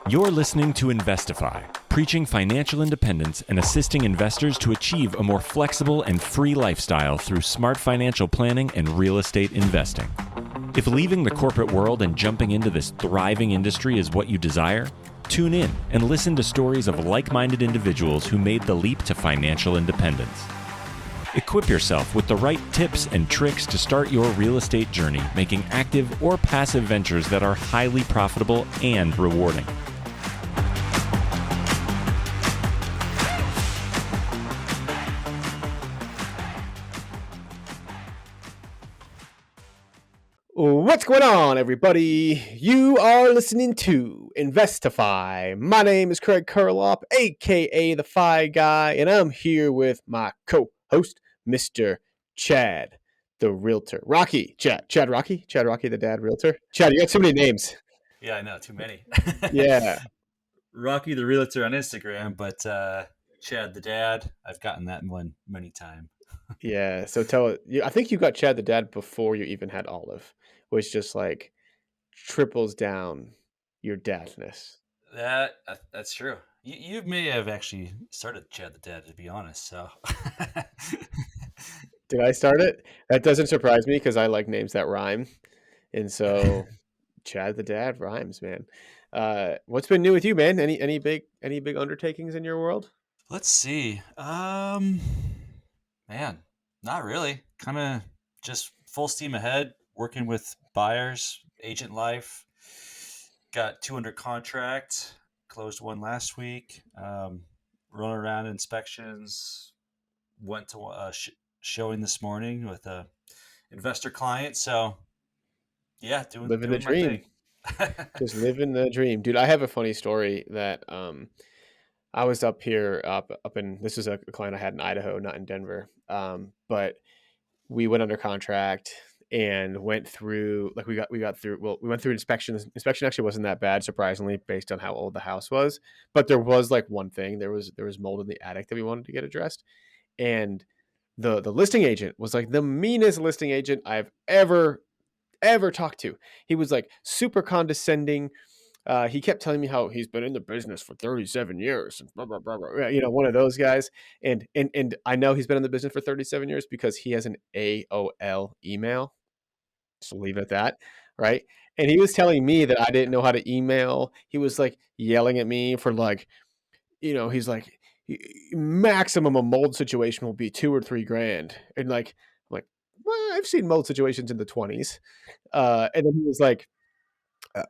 You're listening to Investify, preaching financial independence and assisting investors to achieve a more flexible and free lifestyle through smart financial planning and real estate investing. If leaving the corporate world and jumping into this thriving industry is what you desire, tune in and listen to stories of like-minded individuals who made the leap to financial independence. Equip yourself with the right tips and tricks to start your real estate journey, making active or passive ventures that are highly profitable and rewarding. What's going on, everybody? You are listening to Investify. My name is Craig Kurloff, aka the Fi Guy, and I'm here with my co-host, Mr. Chad, the Realtor. Rocky, Chad Rocky, the dad realtor. Chad, you got too many names. Yeah, I know, too many. Yeah. Rocky the Realtor on Instagram, but Chad the dad, I've gotten that one many times. Yeah, so I think you got Chad the dad before you even had Olive, which just like triples down your dadness. That's true. You may have actually started Chad the dad, to be honest. So Did I start it? That doesn't surprise me because I like names that rhyme, and so Chad the dad rhymes, man. What's been new with you, man? Any big undertakings in your world? let's see. Man, not really. Kind of just full steam ahead, working with buyers, agent life. Got 2 under contract, closed one last week. Running around inspections. Went to a showing this morning with a investor client. So yeah, Living the doing my dream. thing. Just living the dream, dude. I have a funny story that I was up here up in, this is a client I had in Idaho, not in Denver. But we went under contract and went through, like we went through inspections. Inspection actually wasn't that bad, surprisingly, based on how old the house was. But there was like one thing, there was mold in the attic that we wanted to get addressed. And the listing agent was like the meanest listing agent I've ever talked to. He was like super condescending. He kept telling me how he's been in the business for 37 years and blah, blah, blah, blah. You know, one of those guys. And I know he's been in the business for 37 years because he has an AOL email. Just leave it at that. Right. And he was telling me that I didn't know how to email. He was like yelling at me for like, you know, he's like, maximum a mold situation will be $2 or $3 grand. And like, I'm like, well, I've seen mold situations in the 20s. And then he was like,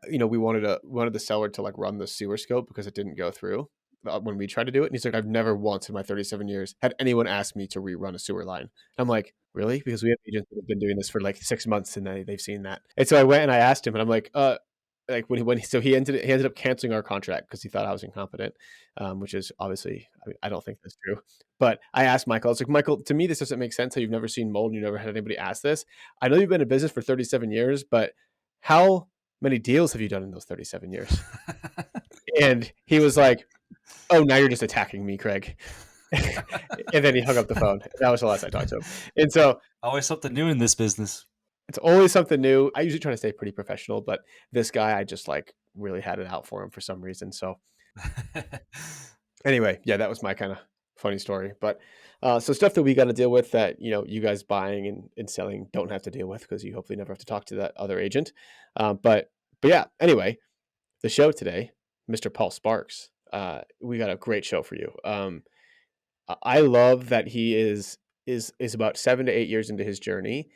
you know, we wanted the seller to like run the sewer scope because it didn't go through when we tried to do it. And he's like, I've never once in my 37 years had anyone ask me to rerun a sewer line. And I'm like, really? Because we have agents that have been doing this for like 6 months and they've seen that. And so I went and I asked him, and I'm like, he ended up canceling our contract because he thought I was incompetent, which is obviously, I don't think that's true. But I asked Michael, I was like, Michael, to me, this doesn't make sense. How you've never seen mold and you never had anybody ask this. I know you've been in business for 37 years, but how many deals have you done in those 37 years? And he was like, oh, now you're just attacking me, Craig. And then he hung up the phone. That was the last I talked to him. And so Always something new in this business. it's always something new. I usually try to stay pretty professional, but this guy, I just like really had it out for him for some reason. So anyway, yeah, that was my kind of funny story. But so stuff that we got to deal with that, you know, you guys buying and selling don't have to deal with because you hopefully never have to talk to that other agent. But yeah, anyway, the show today, Mr. Paul Sparks, we got a great show for you. I love that he is about 7 to 8 years into his journey,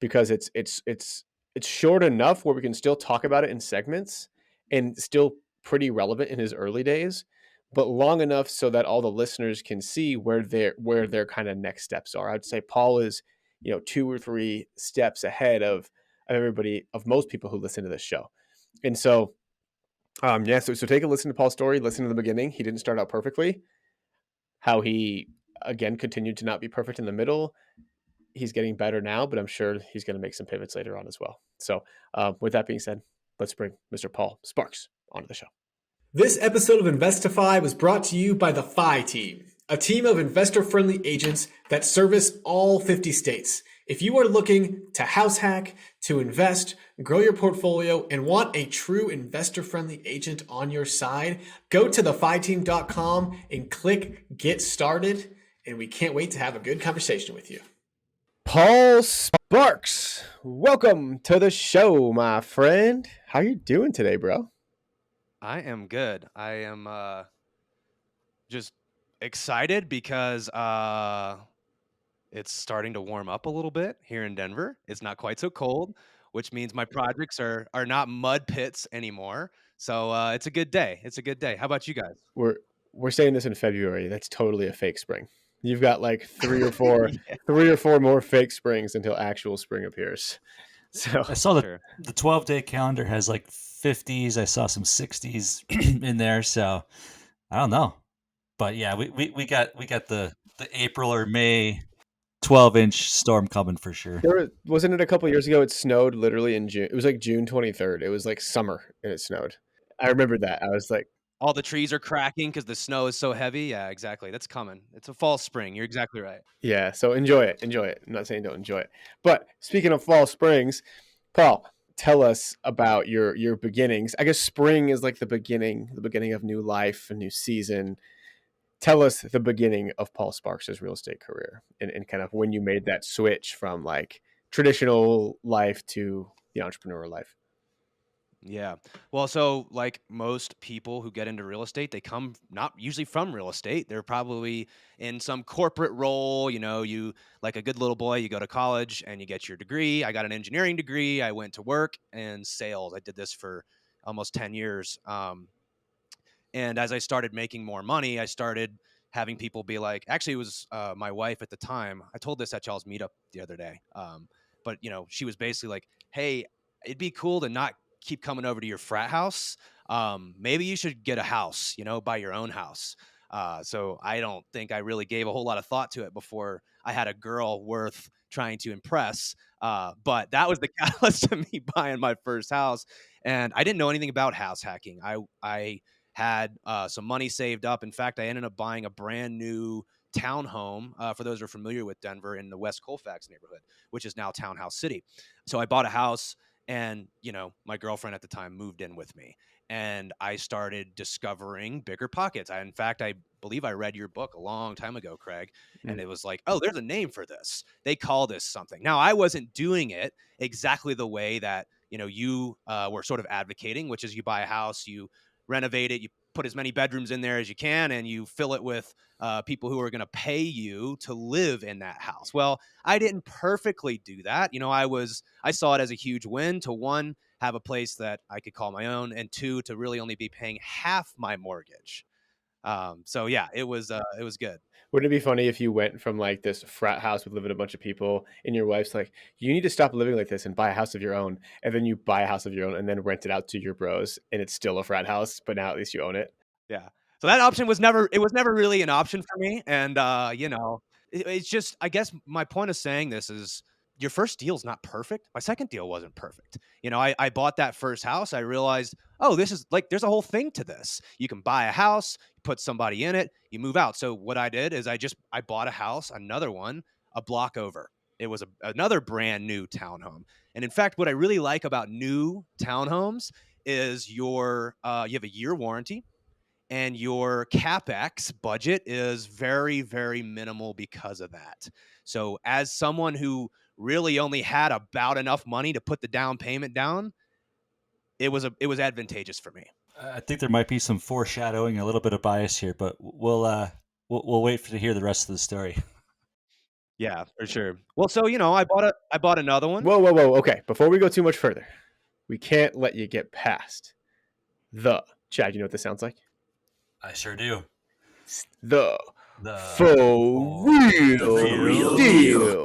because it's short enough where we can still talk about it in segments and still pretty relevant in his early days, but long enough so that all the listeners can see where their kind of next steps are. I'd say Paul is, you know, 2 or 3 steps ahead of everybody, of most people who listen to this show. And so, so take a listen to Paul's story, listen to the beginning. He didn't start out perfectly. How he, again, continued to not be perfect in the middle. He's getting better now, but I'm sure he's going to make some pivots later on as well. So with that being said, let's bring Mr. Paul Sparks onto the show. This episode of Investify was brought to you by the Fi team, a team of investor-friendly agents that service all 50 states. If you are looking to house hack, to invest, grow your portfolio, and want a true investor-friendly agent on your side, go to thefiteam.com and click Get Started, and we can't wait to have a good conversation with you. Paul Sparks, welcome to the show, my friend. How you doing today, bro? I am good. I am just excited because it's starting to warm up a little bit here in Denver. It's not quite so cold, which means my projects are not mud pits anymore. So it's a good day. It's a good day. How about you guys? We're saying this in February. That's totally a fake spring. You've got like three or four more fake springs until actual spring appears. So I saw Sure. the 12-day calendar has like 50s. I saw some 60s in there. So I don't know. But yeah, we got the April or May 12-inch storm coming for sure. wasn't it a couple years ago? It snowed literally in June. It was like June 23rd. It was like summer and it snowed. I remember that. I was like, All the trees are cracking because the snow is so heavy. Yeah, exactly. That's coming. It's a fall spring. You're exactly right. yeah. So enjoy it. Enjoy it. I'm not saying don't enjoy it. But speaking of fall springs, Paul, tell us about your beginnings. I guess spring is like the beginning of new life, a new season. Tell us the beginning of Paul Sparks' real estate career and kind of when you made that switch from like traditional life to the entrepreneur life. Yeah. Well, so like most people who get into real estate, they come not usually from real estate. They're probably in some corporate role. You like a good little boy, you go to college and you get your degree. I got an engineering degree. I went to work in sales. I did this for almost 10 years. And as I started making more money, I started having people be like, actually, it was my wife at the time. I told this at y'all's meetup the other day. But, she was basically like, hey, it'd be cool to not keep coming over to your frat house. Maybe you should get a house, buy your own house. So I don't think I really gave a whole lot of thought to it before I had a girl worth trying to impress. But that was the catalyst to me buying my first house. And I didn't know anything about house hacking. I had some money saved up. In fact, I ended up buying a brand new townhome, for those who are familiar with Denver, in the West Colfax neighborhood, which is now Townhouse City. So I bought a house, and my girlfriend at the time moved in with me, and I started discovering bigger pockets. In fact, I believe I read your book a long time ago, Craig, and it was like, oh, there's a name for this. They call this something. Now, I wasn't doing it exactly the way that you were sort of advocating, which is you buy a house, you renovate it, you put as many bedrooms in there as you can, and you fill it with people who are going to pay you to live in that house. Well, I didn't perfectly do that. I saw it as a huge win to, one, have a place that I could call my own, and two, to really only be paying half my mortgage. So yeah, it was good. Wouldn't it be funny if you went from like this frat house with living a bunch of people and your wife's like, you need to stop living like this and buy a house of your own. And then you buy a house of your own and then rent it out to your bros and it's still a frat house, but now at least you own it. Yeah. So that option was never really an option for me. And, it's just, I guess my point of saying this is your first deal is not perfect. My second deal wasn't perfect. I bought that first house. I realized, oh, this is like, there's a whole thing to this. You can buy a house, you put somebody in it, you move out. So what I did is I bought a house, another one, a block over. It was another brand new townhome. And in fact, what I really like about new townhomes is you have a year warranty, and your CapEx budget is very, very minimal because of that. So as someone who really only had about enough money to put the down payment down, it was advantageous for me. I think there might be some foreshadowing, a little bit of bias here, but we'll wait to hear the rest of the story. Yeah, for sure. Well, so I bought another one. Whoa. Okay. Before we go too much further, we can't let you get past Chad, you know what this sounds like? I sure do. The For real deal.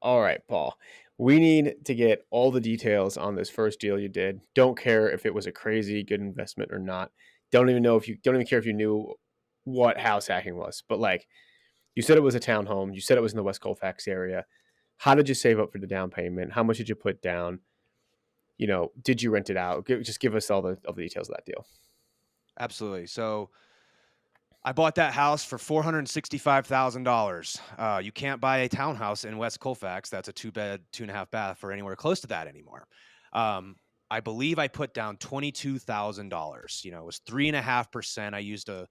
All right, Paul. We need to get all the details on this first deal you did. Don't care if it was a crazy good investment or not. Don't even care if you knew what house hacking was. But like, you said it was a townhome. You said it was in the West Colfax area. How did you save up for the down payment? How much did you put down? Did you rent it out? Just give us all the details of that deal. Absolutely. So I bought that house for $465,000. You can't buy a townhouse in West Colfax that's a 2-bed, 2.5 bath for anywhere close to that anymore. I believe I put down $22,000. You know, it was 3.5%. I used a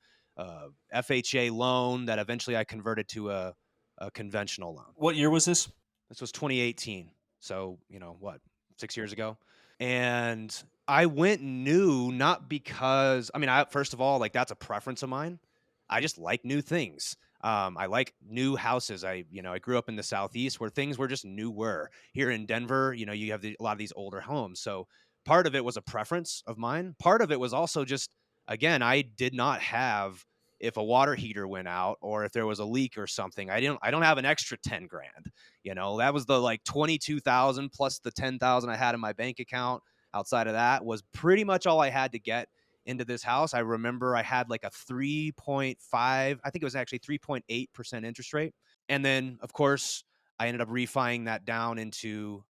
FHA loan that eventually I converted to a conventional loan. What year was this? This was 2018. So, 6 years ago. And I went new, not because, first of all, like that's a preference of mine. I just like new things. I like new houses. I grew up in the Southeast where things were just newer. Here in Denver, you have a lot of these older homes. So part of it was a preference of mine. Part of it was also just, again, I did not have, if a water heater went out or if there was a leak or something, I don't have an extra 10 grand. That was the like 22,000 plus the 10,000 I had in my bank account. Outside of that was pretty much all I had to get into this house. I remember I had like a 3.5, I think it was actually 3.8% interest rate. And then of course I ended up refining that down into,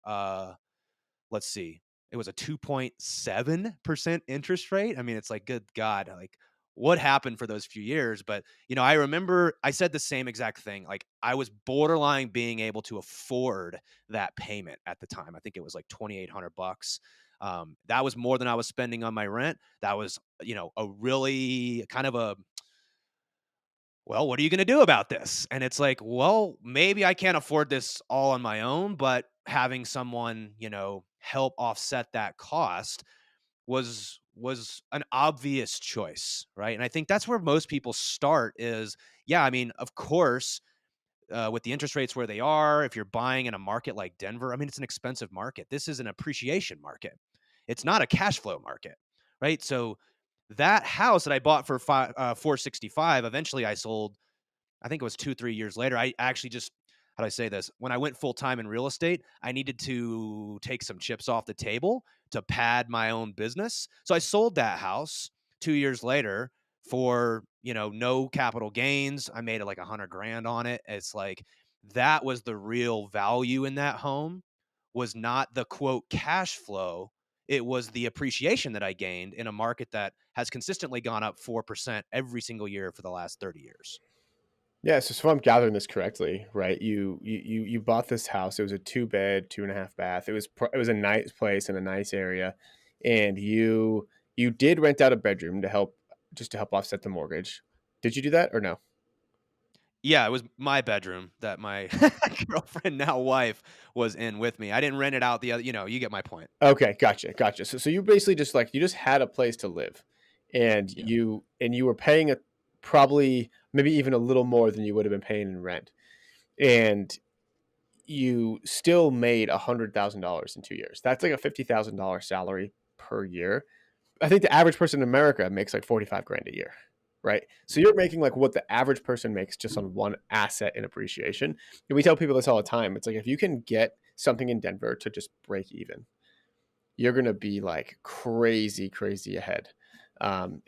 let's see, it was a 2.7% interest rate. I mean, it's like, good God, like what happened for those few years? But, I remember I said the same exact thing. Like I was borderline being able to afford that payment at the time. I think it was like $2,800. That was more than I was spending on my rent. That was, a really kind of a, well, what are you going to do about this? And it's like, well, maybe I can't afford this all on my own, but having someone, help offset that cost was an obvious choice, right? And I think that's where most people start is, yeah, I mean, of course, with the interest rates where they are, if you're buying in a market like Denver, I mean, it's an expensive market. This is an appreciation market. It's not a cash flow market, right? So that house that I bought for $465, eventually I sold. I think it was 2-3 years later. I actually just, how do I say this? When I went full time in real estate, I needed to take some chips off the table to pad my own business. So I sold that house 2 years later for, no capital gains. I made like 100 grand on it. It's like, that was the real value in that home, was not the quote cash flow. It was the appreciation that I gained in a market that has consistently gone up 4% every single year for the last 30 years. Yeah, so if I'm gathering this correctly, right? You bought this house. It was a 2-bed, 2.5 bath. It was a nice place in a nice area, and you did rent out a bedroom to help offset the mortgage. Did you do that or no? Yeah, it was my bedroom that my girlfriend, now wife, was in with me. I didn't rent it out the other, you get my point. Okay, gotcha. So you basically just you just had a place to live, and Yeah. you were paying probably maybe even a little more than you would have been paying in rent, and you still made $100,000 in 2 years. That's like a $50,000 salary per year. I think the average person in America makes like 45 grand a year, right? So you're making like what the average person makes just on one asset in appreciation. And we tell people this all the time. It's like if you can get something in Denver to just break even, you're going to be like crazy ahead.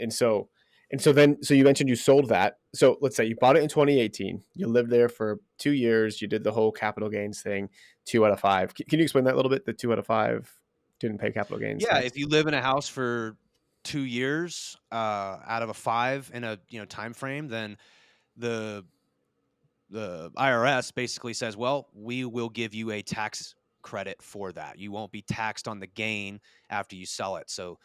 So you mentioned you sold that. So let's say you bought it in 2018. You lived there for 2 years. You did the whole capital gains thing, 2 out of 5. Can you explain that a little bit? The 2 out of 5 didn't pay capital gains Yeah, tax. if you live in a house for 2 years, out of a 5 in a, time frame, then the IRS basically says, well, we will give you a tax credit for that. You won't be taxed on the gain after you sell it. So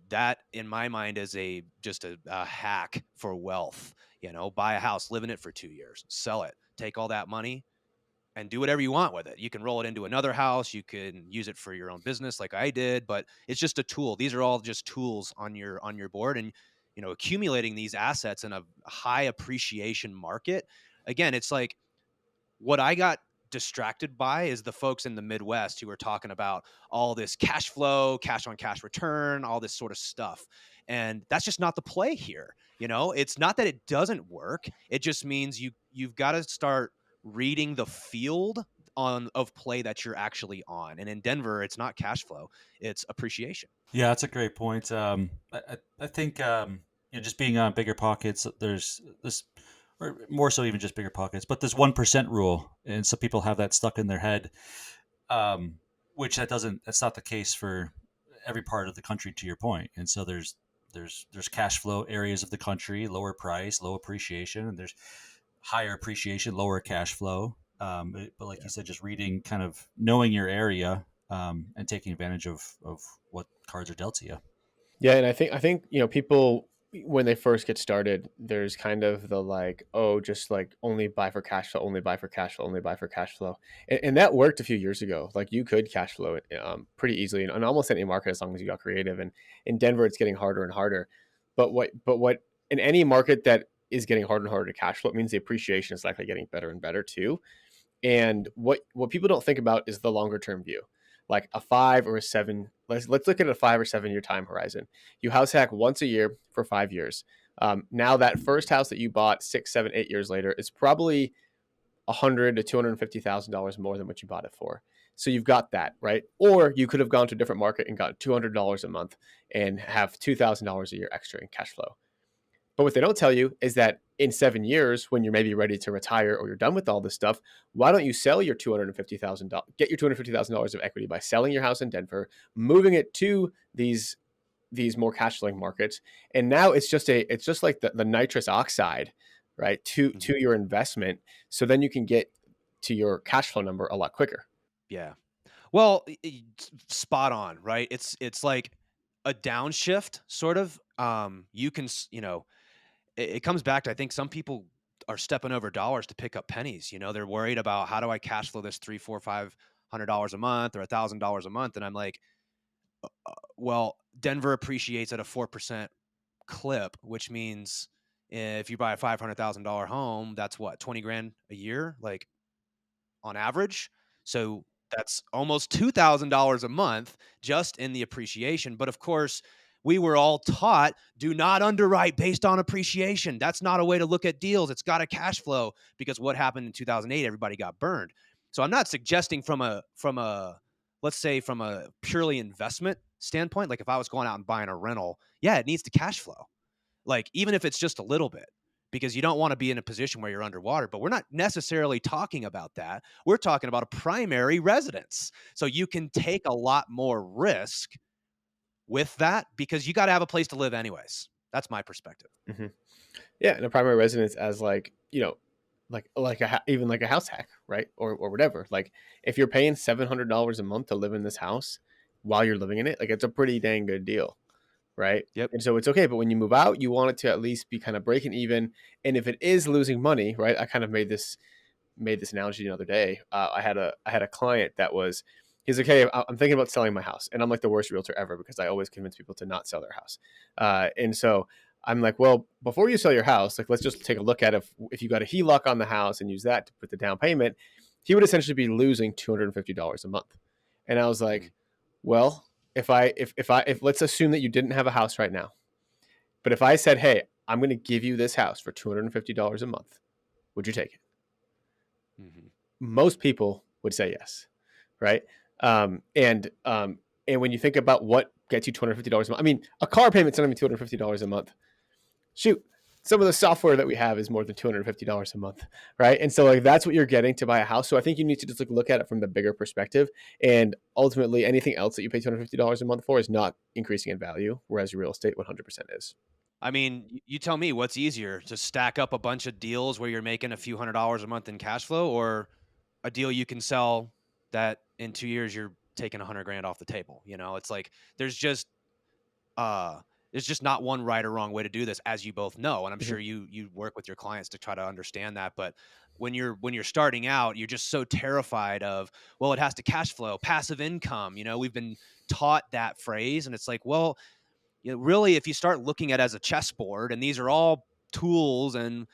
that, in my mind, is just a hack for wealth. Buy a house, live in it for 2 years, sell it, take all that money, and do whatever you want with it. You can roll it into another house. You can use it for your own business like I did, but it's just a tool. These are all just tools on your board. And, accumulating these assets in a high appreciation market, again, it's like what I got distracted by is the folks in the Midwest who are talking about all this cash flow, cash on cash return, all this sort of stuff. And that's just not the play here. It's not that it doesn't work. It just means you've got to start reading the field of play that you're actually on. And in Denver, it's not cash flow, it's appreciation. Yeah, that's a great point. I think just being on bigger pockets, there's this, or more so even just bigger pockets, but this 1% rule, and some people have that stuck in their head, which that's not the case for every part of the country, to your point. And so there's There's cash flow areas of the country, lower price, low appreciation, and there's higher appreciation, lower cash flow. But like you said, just reading, kind of knowing your area, and taking advantage of what cards are dealt to you. Yeah, and I think people when they first get started, there's kind of the like, oh, just like only buy for cash flow, only buy for cash flow, only buy for cash flow, and that worked a few years ago. Like you could cash flow it pretty easily in almost any market as long as you got creative. And in Denver, it's getting harder and harder. But what in any market that is getting harder and harder to cash flow, it means the appreciation is likely getting better and better too. And what people don't think about is the longer term view, like a 5 or 7. Let's look at a 5 or 7 year time horizon. You house hack once a year for 5 years. Now that first house that you bought 6, 7, 8 years later is probably $100,000 to $250,000 more than what you bought it for. So you've got that, right? Or you could have gone to a different market and got $200 a month and have $2,000 a year extra in cash flow. But what they don't tell you is that in 7 years, when you're maybe ready to retire or you're done with all this stuff, why don't you sell your $250,000, get your $250,000 of equity by selling your house in Denver, moving it to these more cash flowing markets, and now it's just like the nitrous oxide, right, to your investment. So then you can get to your cash flow number a lot quicker. Yeah. Well, spot on, right? It's like a downshift sort of. You can, it comes back to, I think some people are stepping over dollars to pick up pennies. They're worried about, how do I cash flow this $300, $400, $500 a month or $1,000 a month? And I'm like, well, Denver appreciates at a 4% clip, which means if you buy a $500,000 home, that's what, 20 grand a year, like on average. So that's almost $2,000 a month just in the appreciation. But of course, we were all taught, do not underwrite based on appreciation. That's not a way to look at deals. It's got a cash flow, because what happened in 2008, everybody got burned. So I'm not suggesting from a let's say from a purely investment standpoint, like if I was going out and buying a rental, yeah, it needs to cash flow. Like even if it's just a little bit, because you don't want to be in a position where you're underwater. But we're not necessarily talking about that. We're talking about a primary residence. So you can take a lot more risk with that, because you got to have a place to live anyways. That's my perspective. Mm-hmm. Yeah, and a primary residence as like, even like a house hack, right? Or whatever. Like if you're paying $700 a month to live in this house while you're living in it, like it's a pretty dang good deal, right? Yep. And so it's okay. But when you move out, you want it to at least be kind of breaking even. And if it is losing money, right? I kind of made this analogy the other day. I had a client that he's like, hey, I'm thinking about selling my house. And I'm like the worst realtor ever, because I always convince people to not sell their house. And so I'm like, well, before you sell your house, like, let's just take a look at if you got a HELOC on the house and use that to put the down payment, he would essentially be losing $250 a month. And I was like, well, if let's assume that you didn't have a house right now, but if I said, hey, I'm going to give you this house for $250 a month, would you take it? Mm-hmm. Most people would say yes, right? And when you think about what gets you $250 a month, I mean, a car payment's not even $250 a month. Shoot, some of the software that we have is more than $250 a month, right? And so like that's what you're getting to buy a house. So I think you need to just look at it from the bigger perspective, and ultimately anything else that you pay $250 a month for is not increasing in value, whereas your real estate 100% is. I mean, you tell me, what's easier, to stack up a bunch of deals where you're making a few $100s a month in cash flow, or a deal you can sell that in 2 years you're taking $100,000 off the table? It's like there's just not one right or wrong way to do this, as you both know. And I'm sure you work with your clients to try to understand that. But when you're starting out, you're just so terrified of, well, it has to cash flow, passive income. We've been taught that phrase, and it's like, well, really, if you start looking at it as a chessboard, and these are all tools and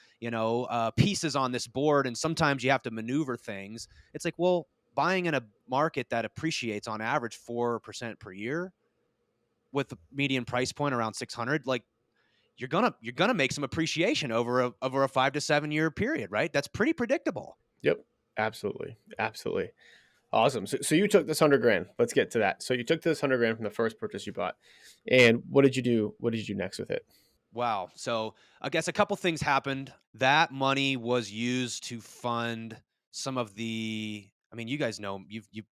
pieces on this board, and sometimes you have to maneuver things. It's like, well, buying in a market that appreciates on average 4% per year, with a median price point around 600, like you're gonna make some appreciation over a 5 to 7 year period, right? That's pretty predictable. Yep, absolutely. Awesome. So you took this $100,000. Let's get to that. So you took this $100,000 from the first purchase you bought, and what did you do? What did you do next with it? Wow. So I guess a couple things happened. That money was used to fund some of the. I mean, you guys know,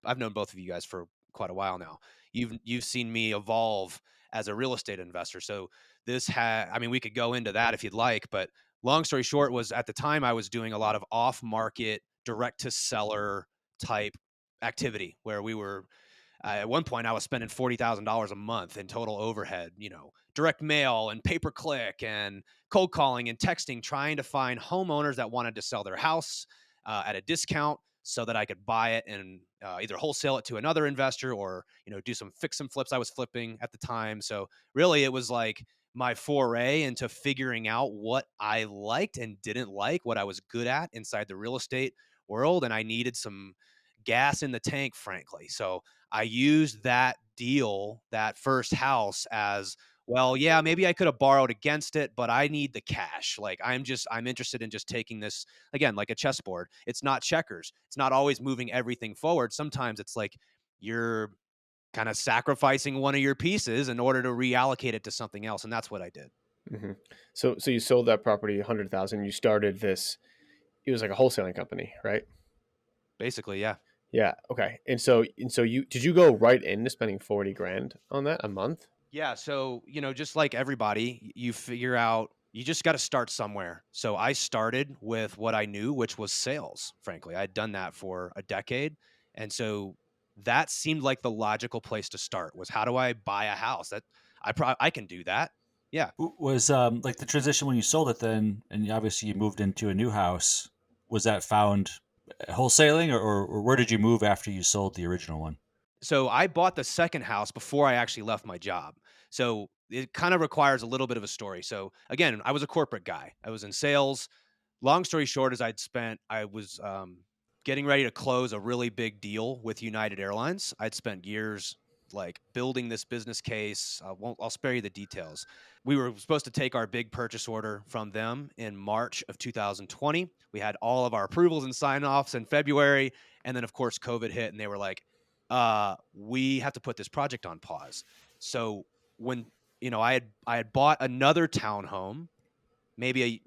I've known both of you guys for quite a while now. You've seen me evolve as a real estate investor. So this I mean, we could go into that if you'd like, but long story short was at the time I was doing a lot of off market direct to seller type activity where we were at one point I was spending $40,000 a month in total overhead, direct mail and pay per click and cold calling and texting, trying to find homeowners that wanted to sell their house at a discount so that I could buy it and either wholesale it to another investor or, do some fix and flips I was flipping at the time. So really it was like my foray into figuring out what I liked and didn't like, what I was good at inside the real estate world. And I needed some gas in the tank, frankly. So I used that deal, that first house as, well, yeah, maybe I could have borrowed against it, but I need the cash. Like I'm interested in just taking this again, like a chessboard. It's not checkers. It's not always moving everything forward. Sometimes it's like you're kind of sacrificing one of your pieces in order to reallocate it to something else. And that's what I did. Mm-hmm. So you sold that property 100,000. You started this. It was like a wholesaling company, right? Basically, yeah. Yeah. Okay. And so did you go right into spending 40 grand on that a month? Yeah. So, just like everybody, you figure out you just got to start somewhere. So I started with what I knew, which was sales. Frankly, I'd done that for a decade. And so that seemed like the logical place to start was how do I buy a house that I can do that. Yeah. Was like the transition when you sold it then, and obviously you moved into a new house, was that found wholesaling or where did you move after you sold the original one? So I bought the second house before I actually left my job. So it kind of requires a little bit of a story. So again, I was a corporate guy. I was in sales. Long story short is I was getting ready to close a really big deal with United Airlines. I'd spent years like building this business case. I'll spare you the details. We were supposed to take our big purchase order from them in March of 2020. We had all of our approvals and sign-offs in February. And then of course, COVID hit and they were like, we have to put this project on pause. So when, I had bought another townhome maybe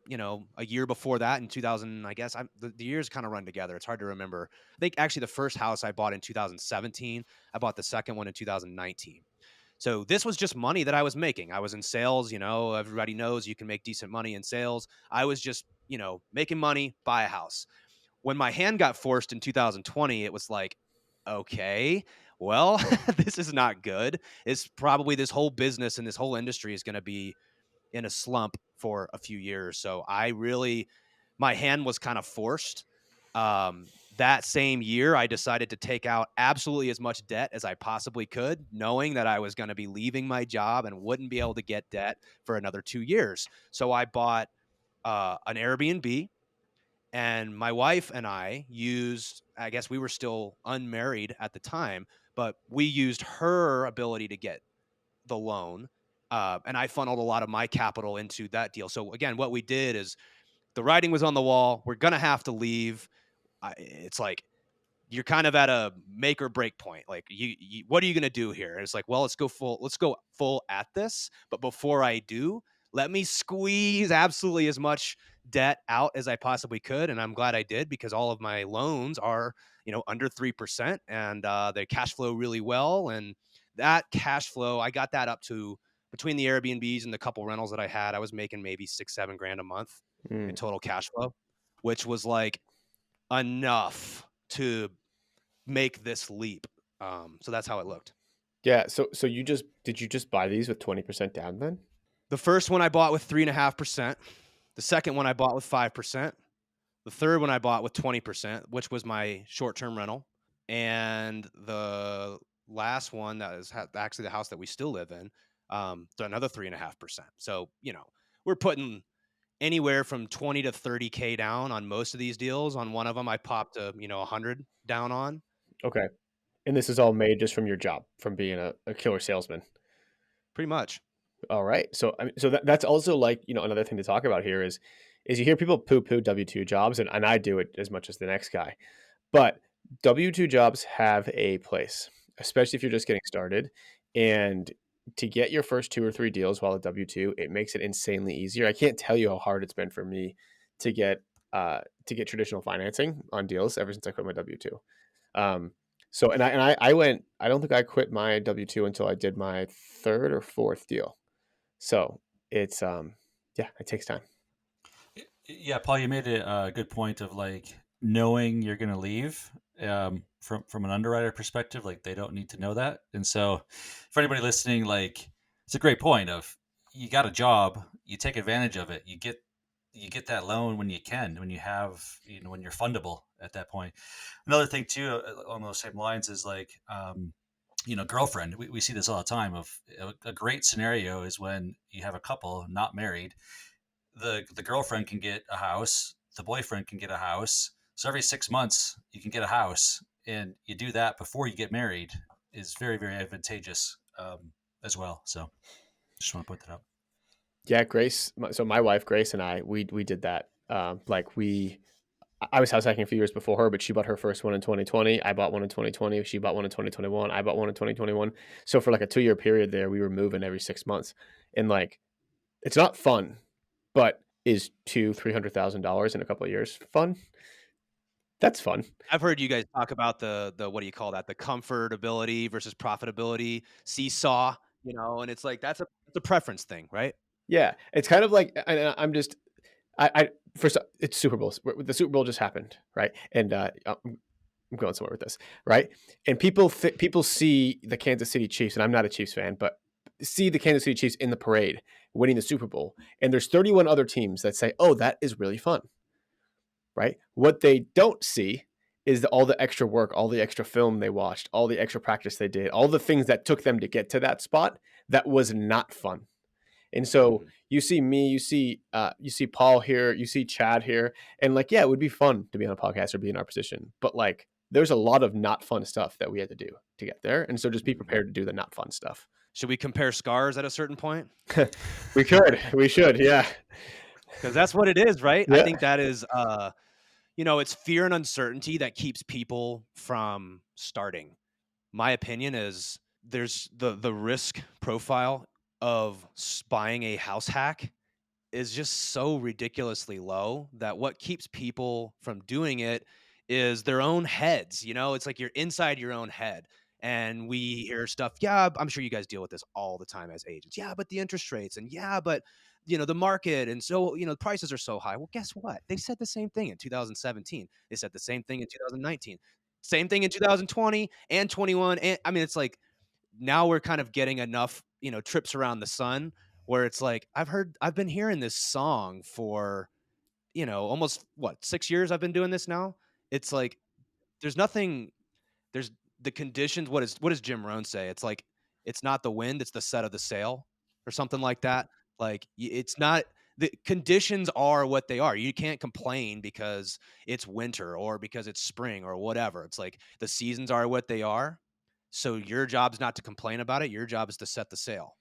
a year before that in 2000, I guess the years kind of run together. It's hard to remember. I think actually the first house I bought in 2017, I bought the second one in 2019. So this was just money that I was making. I was in sales, everybody knows you can make decent money in sales. I was just, making money, buy a house. When my hand got forced in 2020, it was like, okay, well, this is not good. It's probably this whole business and this whole industry is going to be in a slump for a few years. So my hand was kind of forced. That same year, I decided to take out absolutely as much debt as I possibly could, knowing that I was going to be leaving my job and wouldn't be able to get debt for another 2 years. So I bought an Airbnb. And my wife and I I guess we were still unmarried at the time, but we used her ability to get the loan. And I funneled a lot of my capital into that deal. So again, what we did is the writing was on the wall. We're going to have to leave. It's like, you're kind of at a make or break point. Like what are you going to do here? And it's like, well, let's go full at this. But before I do, let me squeeze absolutely as much debt out as I possibly could. And I'm glad I did because all of my loans are, under 3% and they cash flow really well. And that cash flow, I got that up to between the Airbnbs and the couple rentals that I had, I was making maybe $6-7 grand a month in total cash flow, which was like enough to make this leap. So that's how it looked. Yeah. So did you just buy these with 20% down then? The first one I bought with 3.5%. The second one I bought with 5%. The third one I bought with 20%, which was my short-term rental. And the last one that is actually the house that we still live in, another 3.5%. So, we're putting anywhere from 20 to 30K down on most of these deals. On one of them, I popped 100 down on. Okay. And this is all made just from your job, from being a killer salesman. Pretty much. All right. So that's also like, another thing to talk about here is you hear people poo-poo W-2 jobs, and I do it as much as the next guy. But W-2 jobs have a place, especially if you're just getting started. And to get your first 2 or 3 deals while at W-2, it makes it insanely easier. I can't tell you how hard it's been for me to get traditional financing on deals ever since I quit my W-2. So, and I went, I don't think I quit my W-2 until I did my third or fourth deal. So it's, yeah, it takes time. Yeah, Paul, you made a good point of like knowing you're going to leave from an underwriter perspective. Like they don't need to know that, and so for anybody listening, like it's a great point of you got a job, you take advantage of it, you get that loan when you can, when you have, when you're fundable at that point. Another thing too, along those same lines is like, girlfriend. We see this all the time. Of a great scenario is when you have a couple not married, the girlfriend can get a house, the boyfriend can get a house. So every 6 months you can get a house, and you do that before you get married is very, very advantageous as well. So just want to put that up. Yeah, Grace. So my wife, Grace, and we did that. I was house hacking a few years before her, but she bought her first one in 2020. I bought one in 2020. She bought one in 2021. I bought one in 2021. So for like a 2-year period there, we were moving every 6 months, and like it's not fun, but is $200,000-$300,000 in a couple of years fun? That's fun. I've heard you guys talk about the what do you call that? The comfortability versus profitability seesaw, and it's like that's a preference thing, right? Yeah, it's kind of like I'm just I first it's Super Bowl. The Super Bowl just happened, right? And I'm going somewhere with this, right? And people see the Kansas City Chiefs, and I'm not a Chiefs fan, but see the Kansas City Chiefs in the parade winning the Super Bowl, and there's 31 other teams that say, "Oh, that is really fun," right? What they don't see is all the extra work, all the extra film they watched, all the extra practice they did, all the things that took them to get to that spot that was not fun. And so you see me, you see Paul here, you see Chad here, and like, yeah, it would be fun to be on a podcast or be in our position, but like, there's a lot of not fun stuff that we had to do to get there, and so just be prepared to do the not fun stuff. Should we compare scars at a certain point? We should, yeah, Because that's what it is, right? I yeah, think that is, it's fear and uncertainty that keeps people from starting. My opinion is there's the risk profile of buying a house hack is just so ridiculously low that what keeps people from doing it is their own heads. It's like you're inside your own head. And we hear stuff. Yeah, I'm sure you guys deal with this all the time as agents. Yeah, but the interest rates, and yeah, but the market, and so the prices are so high. Well, guess what? They said the same thing in 2017. They said the same thing in 2019. Same thing in 2020 and 21. And I mean, it's like now we're kind of getting enough, trips around the sun where it's like I've been hearing this song for, almost 6 years I've been doing this now. It's like there's nothing, there's the conditions. What does Jim Rohn say? It's like it's not the wind, it's the set of the sail or something like that. Like it's not, the conditions are what they are. You can't complain because it's winter or because it's spring or whatever. It's like the seasons are what they are. So your job's not to complain about it. Your job is to set the sail.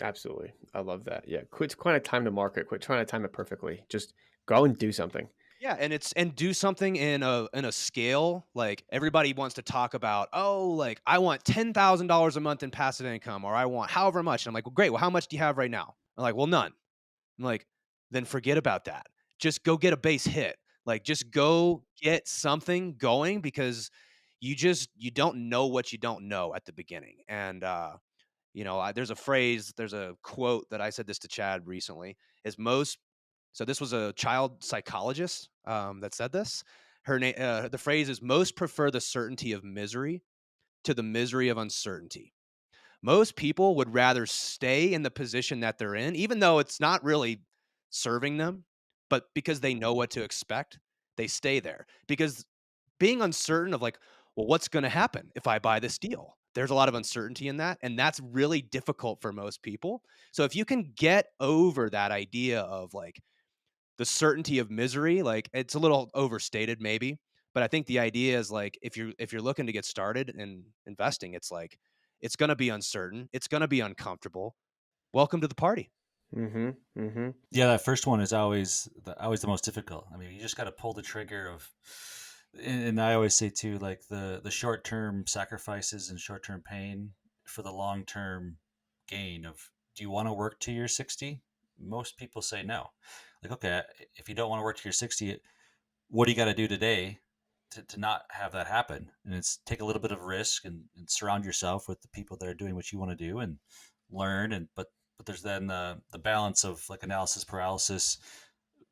absolutely. I love that. Yeah, quit trying to time the market. Quit trying to time it perfectly. Just go and do something. Yeah, and do something in a scale. Like everybody wants to talk about, oh, like I want $10,000 a month in passive income, or I want however much. And I'm like, well, great. Well, how much do you have right now? I'm like, well, none. I'm like, then forget about that. Just go get a base hit. Like just go get something going because you don't know what you don't know at the beginning. And there's a quote that I said this to Chad recently, is most, so this was a child psychologist that said this. Her name, the phrase is, most prefer the certainty of misery to the misery of uncertainty. Most people would rather stay in the position that they're in, even though it's not really serving them, but because they know what to expect, they stay there. Because being uncertain of like, well, what's going to happen if I buy this deal? There's a lot of uncertainty in that. And that's really difficult for most people. So if you can get over that idea of like the certainty of misery, like it's a little overstated maybe, but I think the idea is like, if you're looking to get started in investing, it's like, it's going to be uncertain. It's going to be uncomfortable. Welcome to the party. Mm-hmm. Mm-hmm. Yeah, that first one is always the most difficult. I mean, you just got to pull the trigger of, and I always say too, like the short term sacrifices and short term pain for the long term gain of. Do you want to work to your 60? Most people say no. Like, okay, if you don't want to work to your 60, what do you got to do today to not have that happen. And it's take a little bit of risk and surround yourself with the people that are doing what you want to do and learn. But there's then the balance of like analysis paralysis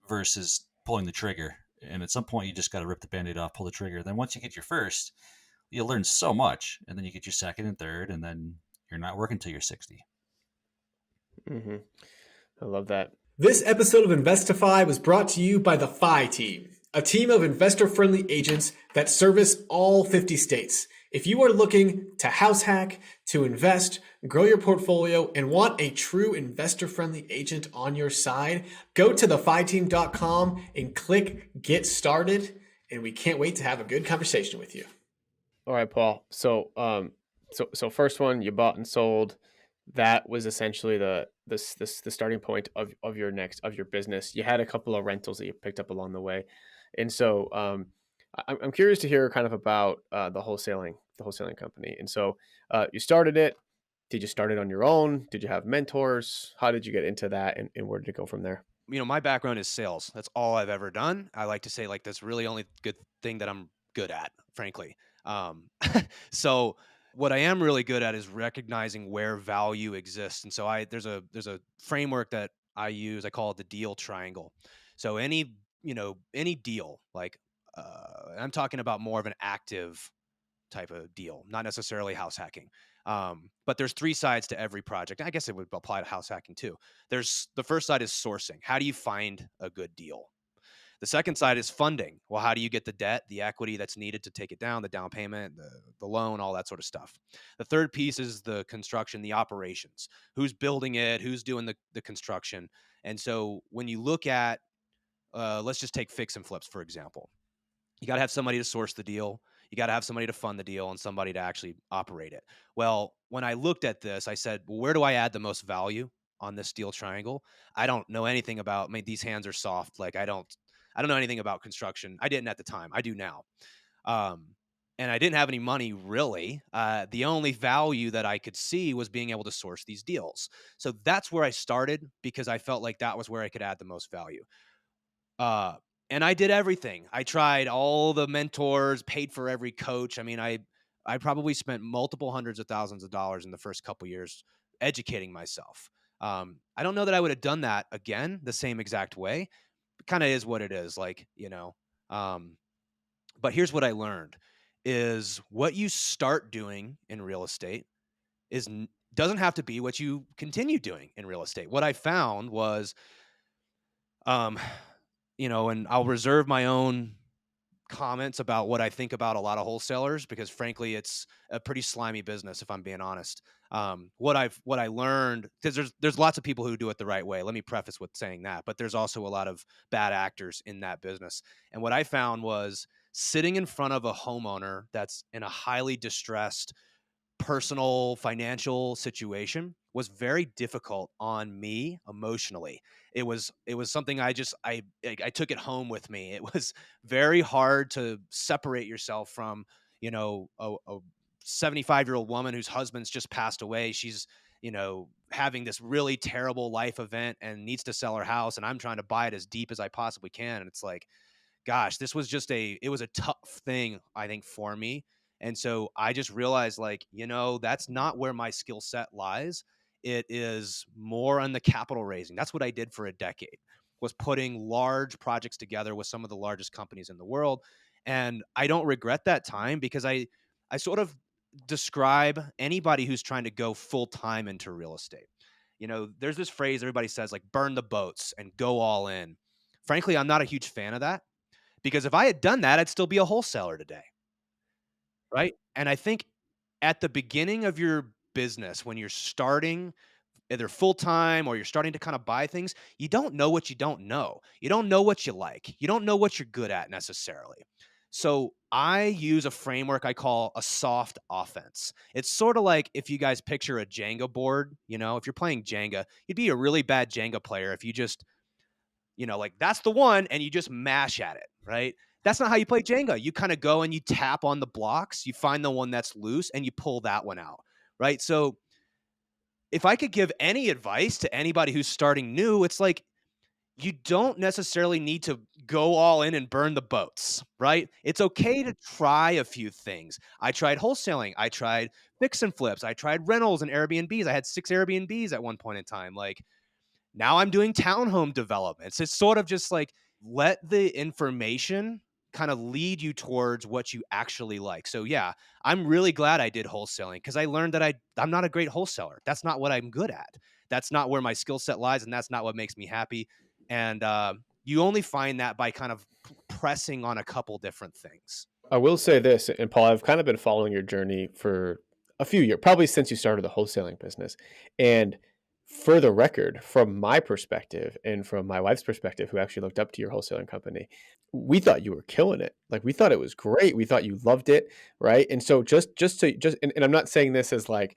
versus pulling the trigger. And at some point you just got to rip the Band-Aid off, pull the trigger. Then once you get your first, you'll learn so much, and then you get your second and third, and then you're not working till you're 60. Mm-hmm. I love that. This episode of Investify was brought to you by the FI team, a team of investor-friendly agents that service all 50 states. If you are looking to house hack, to invest, grow your portfolio, and want a true investor-friendly agent on your side, go to thefiteam.com and click Get Started, and we can't wait to have a good conversation with you. All right, Paul. So first one, you bought and sold. That was essentially the starting point of your business. You had a couple of rentals that you picked up along the way, and so I'm curious to hear kind of about the wholesaling company. And so you started it. Did you start it on your own? Did you have mentors? How did you get into that, and where did it go from there? My background is sales. That's all I've ever done. I like to say like that's really only good thing that I'm good at, frankly. So what I am really good at is recognizing where value exists. And so there's a framework that I use. I call it the deal triangle. So any deal, like I'm talking about more of an active type of deal, not necessarily house hacking. But there's three sides to every project. I guess it would apply to house hacking too. The first side is sourcing. How do you find a good deal? The second side is funding. Well, how do you get the debt, the equity that's needed to take it down, the down payment, the loan, all that sort of stuff. The third piece is the construction, the operations. Who's building it? Who's doing the construction? And so when you look at, let's just take fix and flips, for example. You got to have somebody to source the deal. You got to have somebody to fund the deal and somebody to actually operate it. Well, when I looked at this, I said, well, where do I add the most value on this deal triangle? I don't know anything about, these hands are soft. Like I don't know anything about construction. I didn't at the time. I do now. And I didn't have any money really. The only value that I could see was being able to source these deals. So that's where I started because I felt like that was where I could add the most value. And I did everything. I tried all the mentors, paid for every coach. I probably spent multiple hundreds of thousands of dollars in the first couple years educating myself. I don't know that I would have done that again the same exact way. It kind of is what it is, but here's what I learned is what you start doing in real estate doesn't have to be what you continue doing in real estate. What I found was, and I'll reserve my own comments about what I think about a lot of wholesalers because frankly, it's a pretty slimy business if I'm being honest. What I learned, because there's lots of people who do it the right way. Let me preface with saying that, but there's also a lot of bad actors in that business. And what I found was sitting in front of a homeowner that's in a highly distressed personal financial situation was very difficult on me emotionally. It was something I took it home with me. It was very hard to separate yourself from, a 75-year-old woman whose husband's just passed away. She's, having this really terrible life event and needs to sell her house. And I'm trying to buy it as deep as I possibly can. And it's like, gosh, this was it was a tough thing, I think, for me. And so I just realized that's not where my skill set lies. It is more on the capital raising. That's what I did for a decade, was putting large projects together with some of the largest companies in the world. And I don't regret that time because I sort of describe anybody who's trying to go full time into real estate. There's this phrase everybody says, like, burn the boats and go all in. Frankly, I'm not a huge fan of that because if I had done that, I'd still be a wholesaler today. Right. And I think at the beginning of your business, when you're starting either full time or you're starting to kind of buy things, you don't know what you don't know. You don't know what you like. You don't know what you're good at necessarily. So I use a framework I call a soft offense. It's sort of like if you guys picture a Jenga board, if you're playing Jenga, you'd be a really bad Jenga player if you just, that's the one and you just mash at it, right? That's not how you play Jenga. You kind of go and you tap on the blocks, you find the one that's loose and you pull that one out, right? So if I could give any advice to anybody who's starting new, it's like, you don't necessarily need to go all in and burn the boats, right? It's okay to try a few things. I tried wholesaling. I tried fix and flips. I tried rentals and Airbnbs. I had 6 Airbnbs at one point in time. Like, now I'm doing townhome developments. It's sort of just like, let the information kind of lead you towards what you actually like. So yeah, I'm really glad I did wholesaling because I learned that I'm not a great wholesaler. That's not what I'm good at. That's not where my skill set lies, and that's not what makes me happy. And you only find that by kind of pressing on a couple different things. I will say this, and Paul, I've kind of been following your journey for a few years, probably since you started the wholesaling business. And for the record, from my perspective and from my wife's perspective, who actually looked up to your wholesaling company, we thought you were killing it. Like, we thought it was great. We thought you loved it, right? And so and I'm not saying this as like,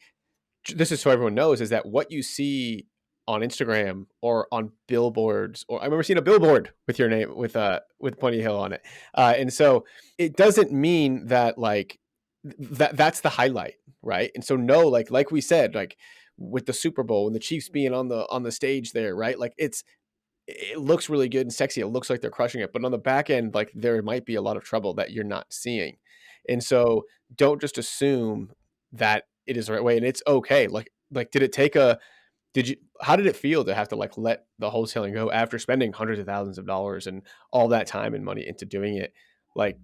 this is so everyone knows, is that what you see on Instagram or on billboards, or I remember seeing a billboard with your name with Bunny Hill on it. And so it doesn't mean that like that's the highlight, right? And so no, like we said, like with the Super Bowl and the Chiefs being on the stage there, right? Like it looks really good and sexy. It looks like they're crushing it, but on the back end, like there might be a lot of trouble that you're not seeing. And so don't just assume that it is the right way. And it's okay. Like how did it feel to have to like let the wholesaling go after spending hundreds of thousands of dollars and all that time and money into doing it? Like,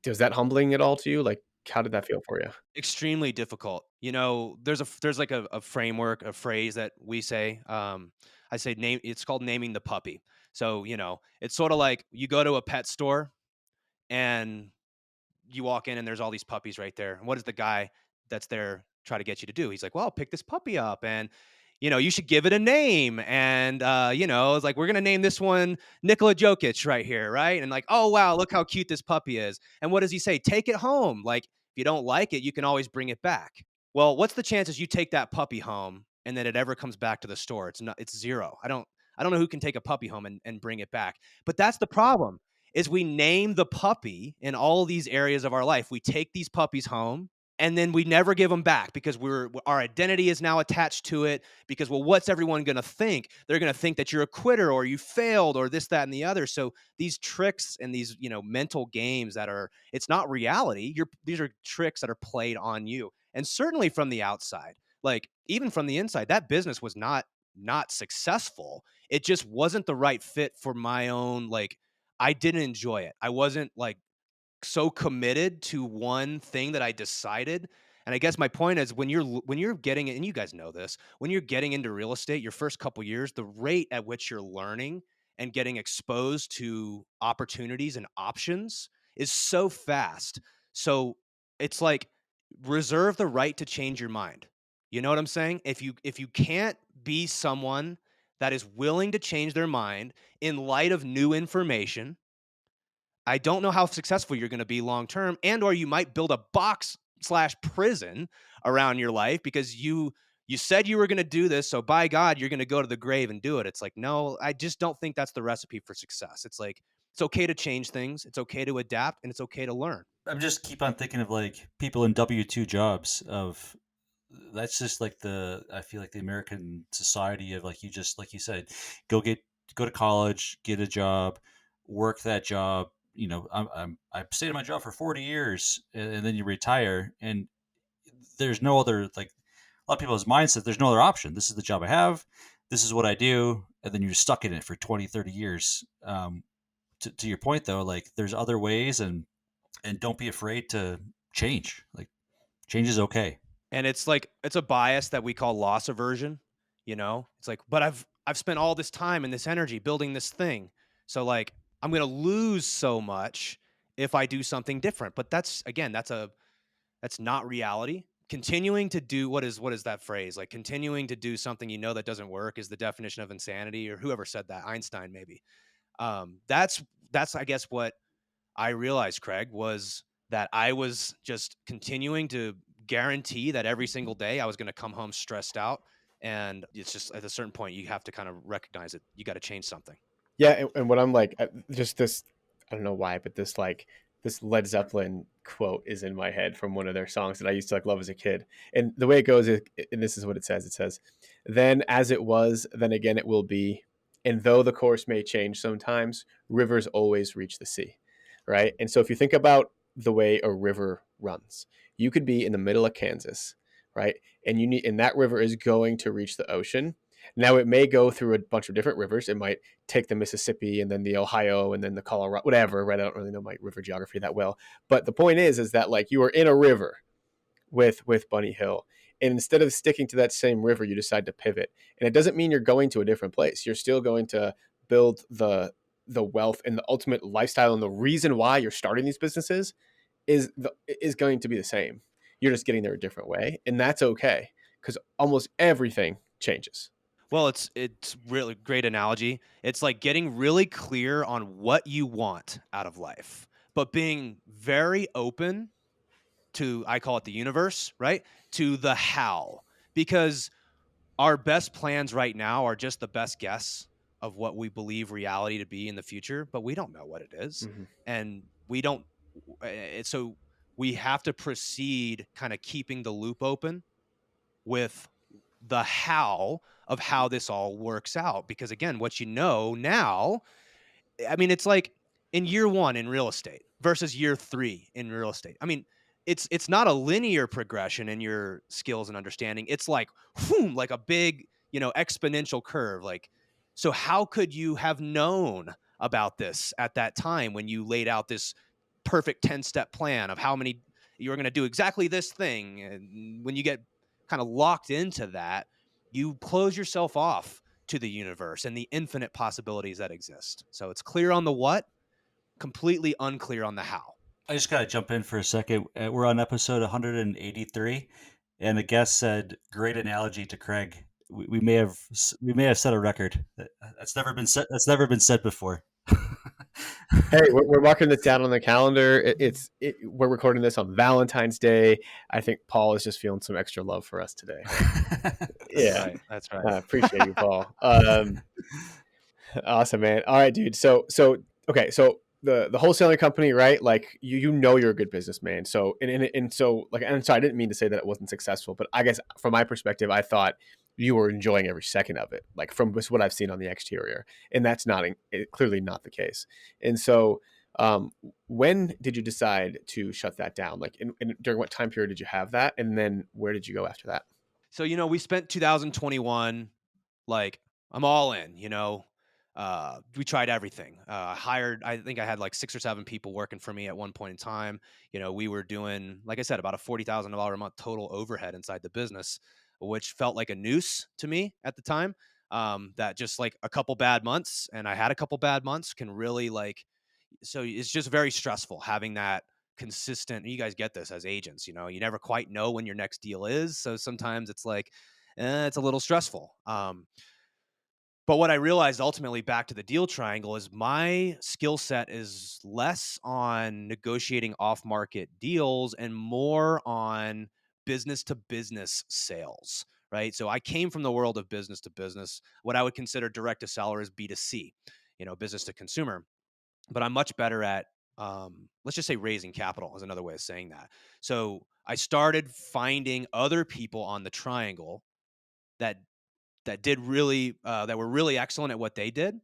was that humbling at all to you? Like, how did that feel for you? Extremely difficult. You know, there's like a framework, a phrase that we say. I say it's called naming the puppy. So, you know, it's sort of like you go to a pet store and you walk in and there's all these puppies right there. And what does the guy that's there try to get you to do? He's like, well, pick this puppy up and, you know, you should give it a name. And, you know, it's like, we're going to name this one Nikola Jokic right here. Right. And like, oh, wow, look how cute this puppy is. And what does he say? Take it home. Like, if you don't like it, you can always bring it back. Well, what's the chances you take that puppy home and that it ever comes back to the store? It's zero. I don't know who can take a puppy home and bring it back. But that's the problem. Is we name the puppy in all these areas of our life. We take these puppies home and then we never give them back because our identity is now attached to it because, well, what's everyone going to think? They're going to think that you're a quitter or you failed or this, that, and the other. So these tricks and these, you know, mental games it's not reality. These are tricks that are played on you. And certainly from the outside, like even from the inside, that business was not successful. It just wasn't the right fit for my own, like, I didn't enjoy it. I wasn't like so committed to one thing that I decided. And I guess my point is when you're getting, and you guys know this, when you're getting into real estate, your first couple years, the rate at which you're learning and getting exposed to opportunities and options is so fast. So it's like, reserve the right to change your mind. You know what I'm saying? If you can't be someone that is willing to change their mind in light of new information, I don't know how successful you're going to be long term, and or you might build a box/prison around your life because you said you were going to do this, so by God, you're going to go to the grave and do it. It's like, no, I just don't think that's the recipe for success. It's like, it's okay to change things, it's okay to adapt, and it's okay to learn. I'm just keep on thinking of like people in W-2 jobs of that's just like I feel like the American society of like you said, go to college, get a job, work that job. You know, I stayed in my job for 40 years and then you retire and there's no other, like a lot of people's mindset, there's no other option. This is the job I have. This is what I do. And then you're stuck in it for 20, 30 years. To your point though, like there's other ways and don't be afraid to change. Like change is okay. And it's like, it's a bias that we call loss aversion. You know, it's like, but I've spent all this time and this energy building this thing. So like, I'm going to lose so much if I do something different. But that's not reality. Continuing to do what is that phrase? Like continuing to do something you know that doesn't work is the definition of insanity, or whoever said that, Einstein maybe. That's I guess what I realized, Craig, was that I was just continuing to guarantee that every single day I was going to come home stressed out. And it's just at a certain point, you have to kind of recognize it. You got to change something. Yeah. And what I'm like, just this, I don't know why, but this Led Zeppelin quote is in my head from one of their songs that I used to like love as a kid. And the way it goes is, and this is what it says. It says, "Then as it was, then again it will be. And though the course may change sometimes, rivers always reach the sea, right? And so if you think about the way a river runs, you could be in the middle of Kansas, right? And that river is going to reach the ocean. Now it may go through a bunch of different rivers. It might take the Mississippi and then the Ohio and then the Colorado, whatever, right? I don't really know my river geography that well. But the point is that like you are in a river with Bunny Hill. And instead of sticking to that same river, you decide to pivot. And it doesn't mean you're going to a different place. You're still going to build the wealth and the ultimate lifestyle, and the reason why you're starting these businesses is going to be the same. You're just getting there a different way, and that's okay because almost everything changes. Well, it's really great analogy. It's like getting really clear on what you want out of life, but being very open to, I call it the universe, right? To the how. Because our best plans right now are just the best guess of what we believe reality to be in the future, but we don't know what it is. Mhm. And we don't, so we have to proceed kind of keeping the loop open with the how of how this all works out. Because again, what you know now, I mean, it's like in year 1 in real estate versus year 3 in real estate. I mean, it's not a linear progression in your skills and understanding. It's like, whoom, like a big, exponential curve. Like, so how could you have known about this at that time when you laid out this perfect 10-step plan of how many you were going to do exactly this thing? And when you get kind of locked into that, you close yourself off to the universe and the infinite possibilities that exist. So it's clear on the what, completely unclear on the how. I just got to jump in for a second. We're on episode 183, and a guest said, "Great analogy to Craig." We may have set a record. That's never been said. That's never been said before. Hey, we're marking this down on the calendar. We're recording this on Valentine's Day. I think Paul is just feeling some extra love for us today. Yeah, That's right. I appreciate you, Paul. Awesome, man. All right, dude. So okay, so the wholesaling company, right? Like you know you're a good businessman. So and so I didn't mean to say that it wasn't successful, but I guess from my perspective, I thought you were enjoying every second of it, like from just what I've seen on the exterior, and that's clearly not the case. And so, when did you decide to shut that down? Like, during what time period did you have that, and then where did you go after that? So, we spent 2021, like, I'm all in, we tried everything. I think I had like 6 or 7 people working for me at one point in time. We were doing, like I said, about a $40,000 a month total overhead inside the business, which felt like a noose to me at the time. That just like a couple bad months, and I had a couple bad months, can really so it's just very stressful having that consistent. You guys get this as agents, you never quite know when your next deal is. So sometimes it's like, it's a little stressful. But what I realized ultimately, back to the deal triangle, is my skill set is less on negotiating off-market deals and more on business to business sales, right? So I came from the world of business to business. What I would consider direct to seller is B2C, business to consumer. But I'm much better at, let's just say, raising capital is another way of saying that. So I started finding other people on the triangle that did really that were really excellent at what they did.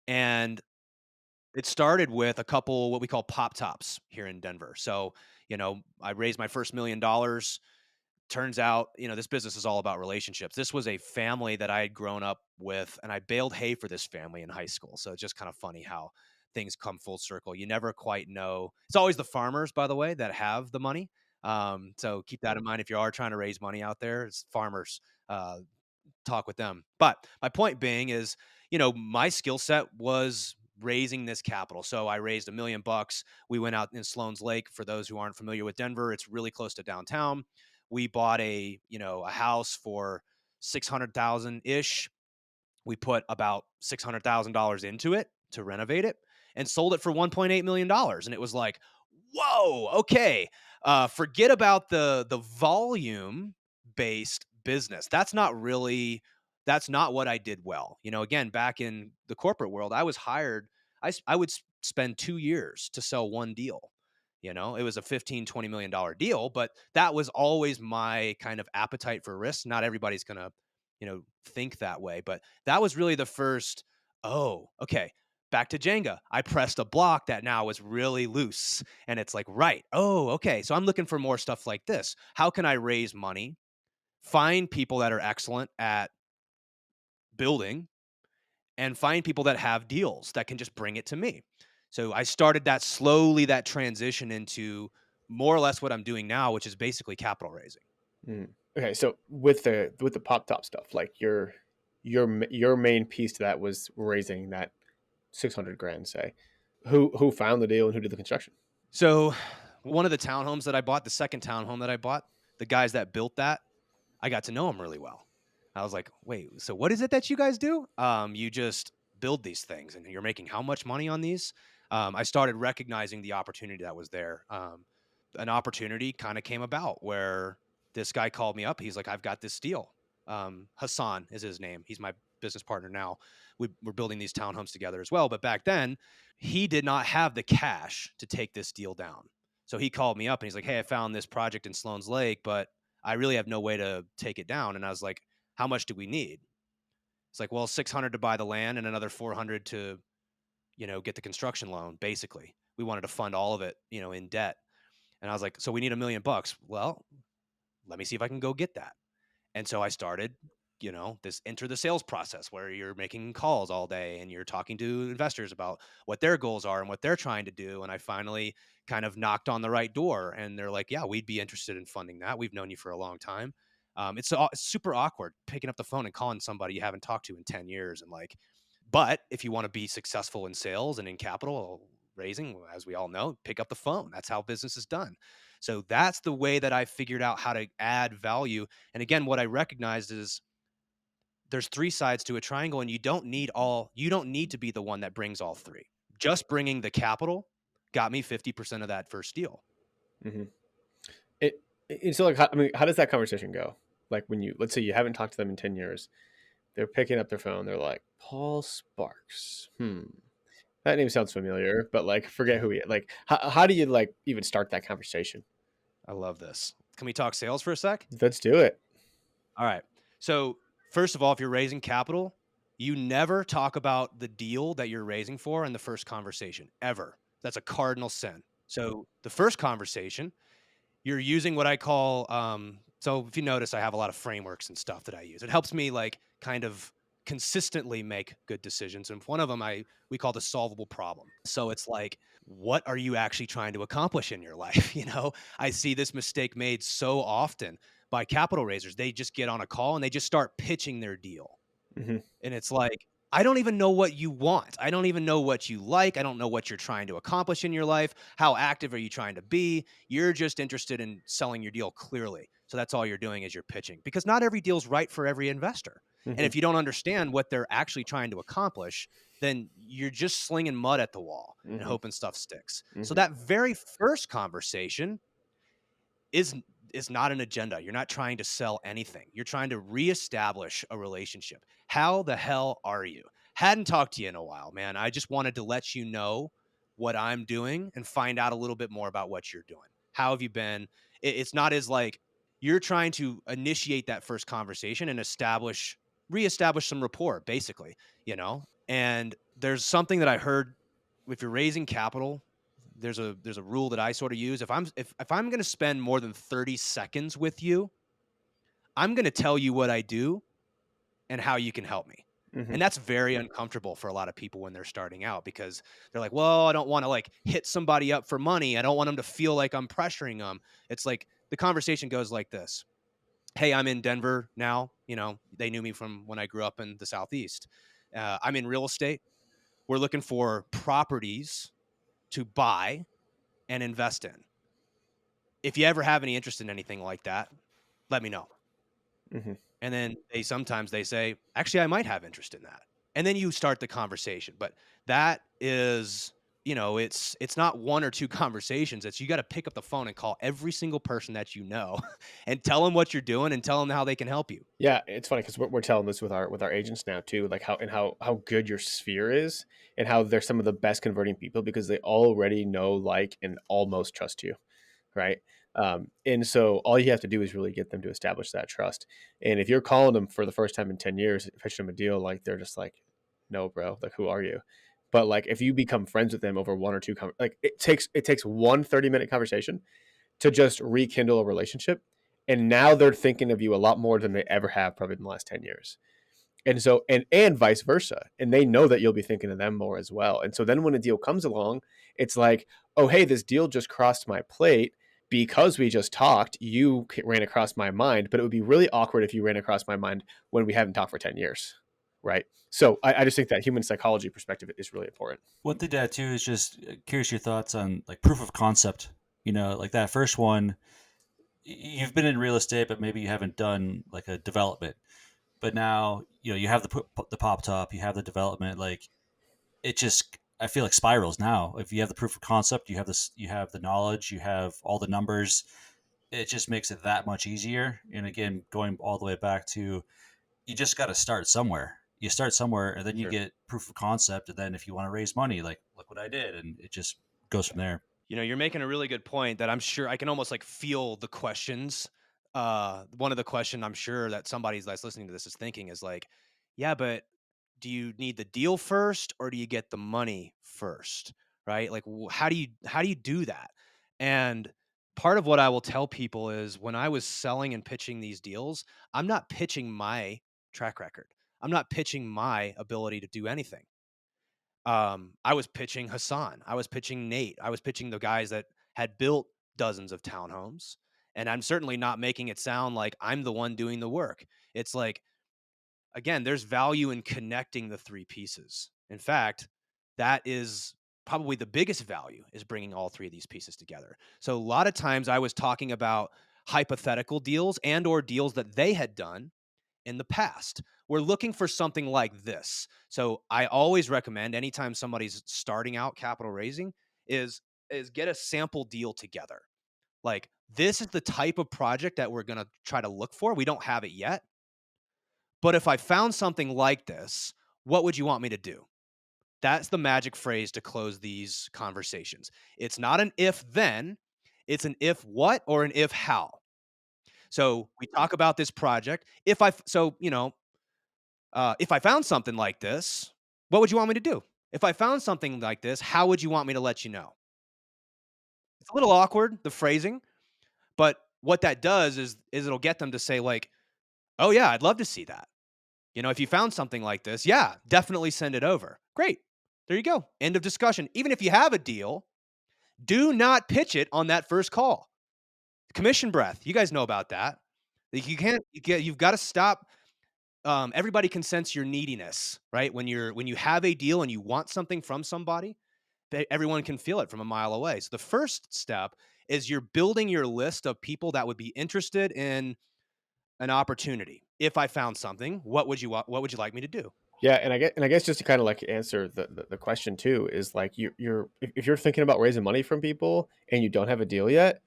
And it started with a couple what we call pop tops here in Denver. So, I raised my first $1 million. Turns out, this business is all about relationships. This was a family that I had grown up with, and I baled hay for this family in high school. So it's just kind of funny how things come full circle. You never quite know. It's always the farmers, by the way, that have the money. So keep that in mind if you are trying to raise money out there. It's farmers. Talk with them. But my point being is, my skill set was raising this capital. So I raised $1 million. We went out in Sloan's Lake. For those who aren't familiar with Denver, it's really close to downtown. We bought a house for $600,000 ish. We put about $600,000 into it to renovate it and sold it for $1.8 million. And it was like, whoa, okay. Forget about the volume based business. That's not what I did well. Again, back in the corporate world, I was hired. I would spend 2 years to sell one deal. It was a $15-20 million deal, but that was always my kind of appetite for risk. Not everybody's going to think that way. But that was really the first, oh, okay, back to Jenga. I pressed a block that now is really loose. And it's like, right. Oh, okay. So I'm looking for more stuff like this. How can I raise money, find people that are excellent at building, and find people that have deals that can just bring it to me? So I started that slowly, that transition into more or less what I'm doing now, which is basically capital raising. Okay, so with the pop top stuff, like your main piece to that was raising that 600 grand. Say, who found the deal and who did the construction? So one of the townhomes that I bought, the second townhome that I bought, the guys that built that, I got to know them really well. I was like, wait, so what is it that you guys do? You just build these things, and you're making how much money on these? I started recognizing the opportunity that was there. An opportunity kind of came about where this guy called me up. He's like, I've got this deal. Hassan is his name. He's my business partner now. We're building these townhomes together as well. But back then, he did not have the cash to take this deal down. So he called me up and he's like, hey, I found this project in Sloan's Lake, but I really have no way to take it down. And I was like, how much do we need? It's like, well, 600 to buy the land and another 400 to, get the construction loan. Basically, we wanted to fund all of it, in debt. And I was like, so we need $1 million. Well, let me see if I can go get that. And so I started, enter the sales process where you're making calls all day and you're talking to investors about what their goals are and what they're trying to do. And I finally kind of knocked on the right door, and they're like, yeah, we'd be interested in funding that. We've known you for a long time. It's super awkward picking up the phone and calling somebody you haven't talked to in 10 years. And but if you want to be successful in sales and in capital raising, as we all know, pick up the phone. That's how business is done. So that's the way that I figured out how to add value. And again, what I recognized is there's 3 sides to a triangle, and you don't need to be the one that brings all 3. Just bringing the capital got me 50% of that first deal. Mm-hmm. So like, how does that conversation go? Like let's say you haven't talked to them in 10 years, they're picking up their phone. They're like, Paul Sparks. That name sounds familiar, but like, forget who he is. Like, how do you like even start that conversation? I love this. Can we talk sales for a sec? Let's do it. All right. So first of all, if you're raising capital, you never talk about the deal that you're raising for in the first conversation, ever. That's a cardinal sin. So the first conversation, you're using what I call, so if you notice, I have a lot of frameworks and stuff that I use. It helps me like kind of consistently make good decisions. And one of them we call the solvable problem. So it's like, what are you actually trying to accomplish in your life? I see this mistake made so often by capital raisers. They just get on a call and they just start pitching their deal. Mm-hmm. And it's like, I don't even know what you want. I don't even know what you like. I don't know what you're trying to accomplish in your life. How active are you trying to be? You're just interested in selling your deal clearly. So that's all you're doing is you're pitching, because not every deal's right for every investor. Mm-hmm. And if you don't understand what they're actually trying to accomplish, then you're just slinging mud at the wall and hoping stuff sticks. Mm-hmm. So that very first conversation is not an agenda. You're not trying to sell anything. You're trying to reestablish a relationship. How the hell are you? Hadn't talked to you in a while, man. I just wanted to let you know what I'm doing and find out a little bit more about what you're doing. How have you been? It's not as like you're trying to initiate that first conversation and reestablish some rapport, basically, And there's something that I heard: if you're raising capital, there's a rule that I sort of use. If I'm going to spend more than 30 seconds with you, I'm going to tell you what I do and how you can help me. Mm-hmm. And that's very uncomfortable for a lot of people when they're starting out, because they're like, well, I don't want to like hit somebody up for money. I don't want them to feel like I'm pressuring them. It's like the conversation goes like this. Hey, I'm in Denver now. They knew me from when I grew up in the Southeast. I'm in real estate. We're looking for properties to buy and invest in. If you ever have any interest in anything like that, let me know. Mm-hmm. And then sometimes they say, actually, I might have interest in that. And then you start the conversation. But that is, it's not 1 or 2 conversations. It's you got to pick up the phone and call every single person that you know and tell them what you're doing and tell them how they can help you. Yeah, it's funny because we're telling this with our agents now too, like how good your sphere is and how they're some of the best converting people because they already know, like, and almost trust you, right? And so all you have to do is really get them to establish that trust. And if you're calling them for the first time in 10 years, pitching them a deal, like they're just like, no, bro, like, who are you? But like, if you become friends with them over one or two, like it takes one 30-minute conversation to just rekindle a relationship. And now they're thinking of you a lot more than they ever have probably in the last 10 years. And so, and vice versa. And they know that you'll be thinking of them more as well. And so then when a deal comes along, it's like, oh, hey, this deal just crossed my plate because we just talked. You ran across my mind, but it would be really awkward if you ran across my mind when we haven't talked for 10 years. Right. So I just think that human psychology perspective is really important. One thing, Dad, too, is just curious your thoughts on like proof of concept. Like that first one, you've been in real estate, but maybe you haven't done like a development. But now, you have the pop top, you have the development. Like it just, I feel like spirals now. If you have the proof of concept, you have this, you have the knowledge, you have all the numbers. It just makes it that much easier. And again, going all the way back to, you just got to start somewhere. You start somewhere, and then you get proof of concept. And then if you want to raise money, like, look what I did. And it just goes from there. You're making a really good point that I'm sure I can almost like feel the questions. One of the question I'm sure that somebody that's listening to this is thinking is like, yeah, but do you need the deal first or do you get the money first? Right? Like, how do you do that? And part of what I will tell people is when I was selling and pitching these deals, I'm not pitching my track record. I'm not pitching my ability to do anything. I was pitching Hassan. I was pitching Nate. I was pitching the guys that had built dozens of townhomes. And I'm certainly not making it sound like I'm the one doing the work. It's like, again, there's value in connecting the three pieces. In fact, that is probably the biggest value, is bringing all three of these pieces together. So a lot of times I was talking about hypothetical deals and or deals that they had done in the past. We're looking for something like this. So I always recommend, anytime somebody's starting out capital raising, is get a sample deal together. Like, this is the type of project that we're going to try to look for. We don't have it yet. But if I found something like this, what would you want me to do? That's the magic phrase to close these conversations. It's not an if then, it's an if what or an if how. So we talk about this project. If I found something like this, what would you want me to do? If I found something like this, how would you want me to let you know? It's a little awkward, the phrasing, but what that does is it'll get them to say like, oh yeah, I'd love to see that. If you found something like this, yeah, definitely send it over. Great. There you go. End of discussion. Even if you have a deal, do not pitch it on that first call. Commission breath. You guys know about that. You've got to stop. Everybody can sense your neediness, right? When you have a deal and you want something from somebody, everyone can feel it from a mile away. So the first step is you're building your list of people that would be interested in an opportunity. If I found something, what would you like me to do? Yeah, and I guess just to kind of like answer the question too is like if you're thinking about raising money from people and you don't have a deal yet,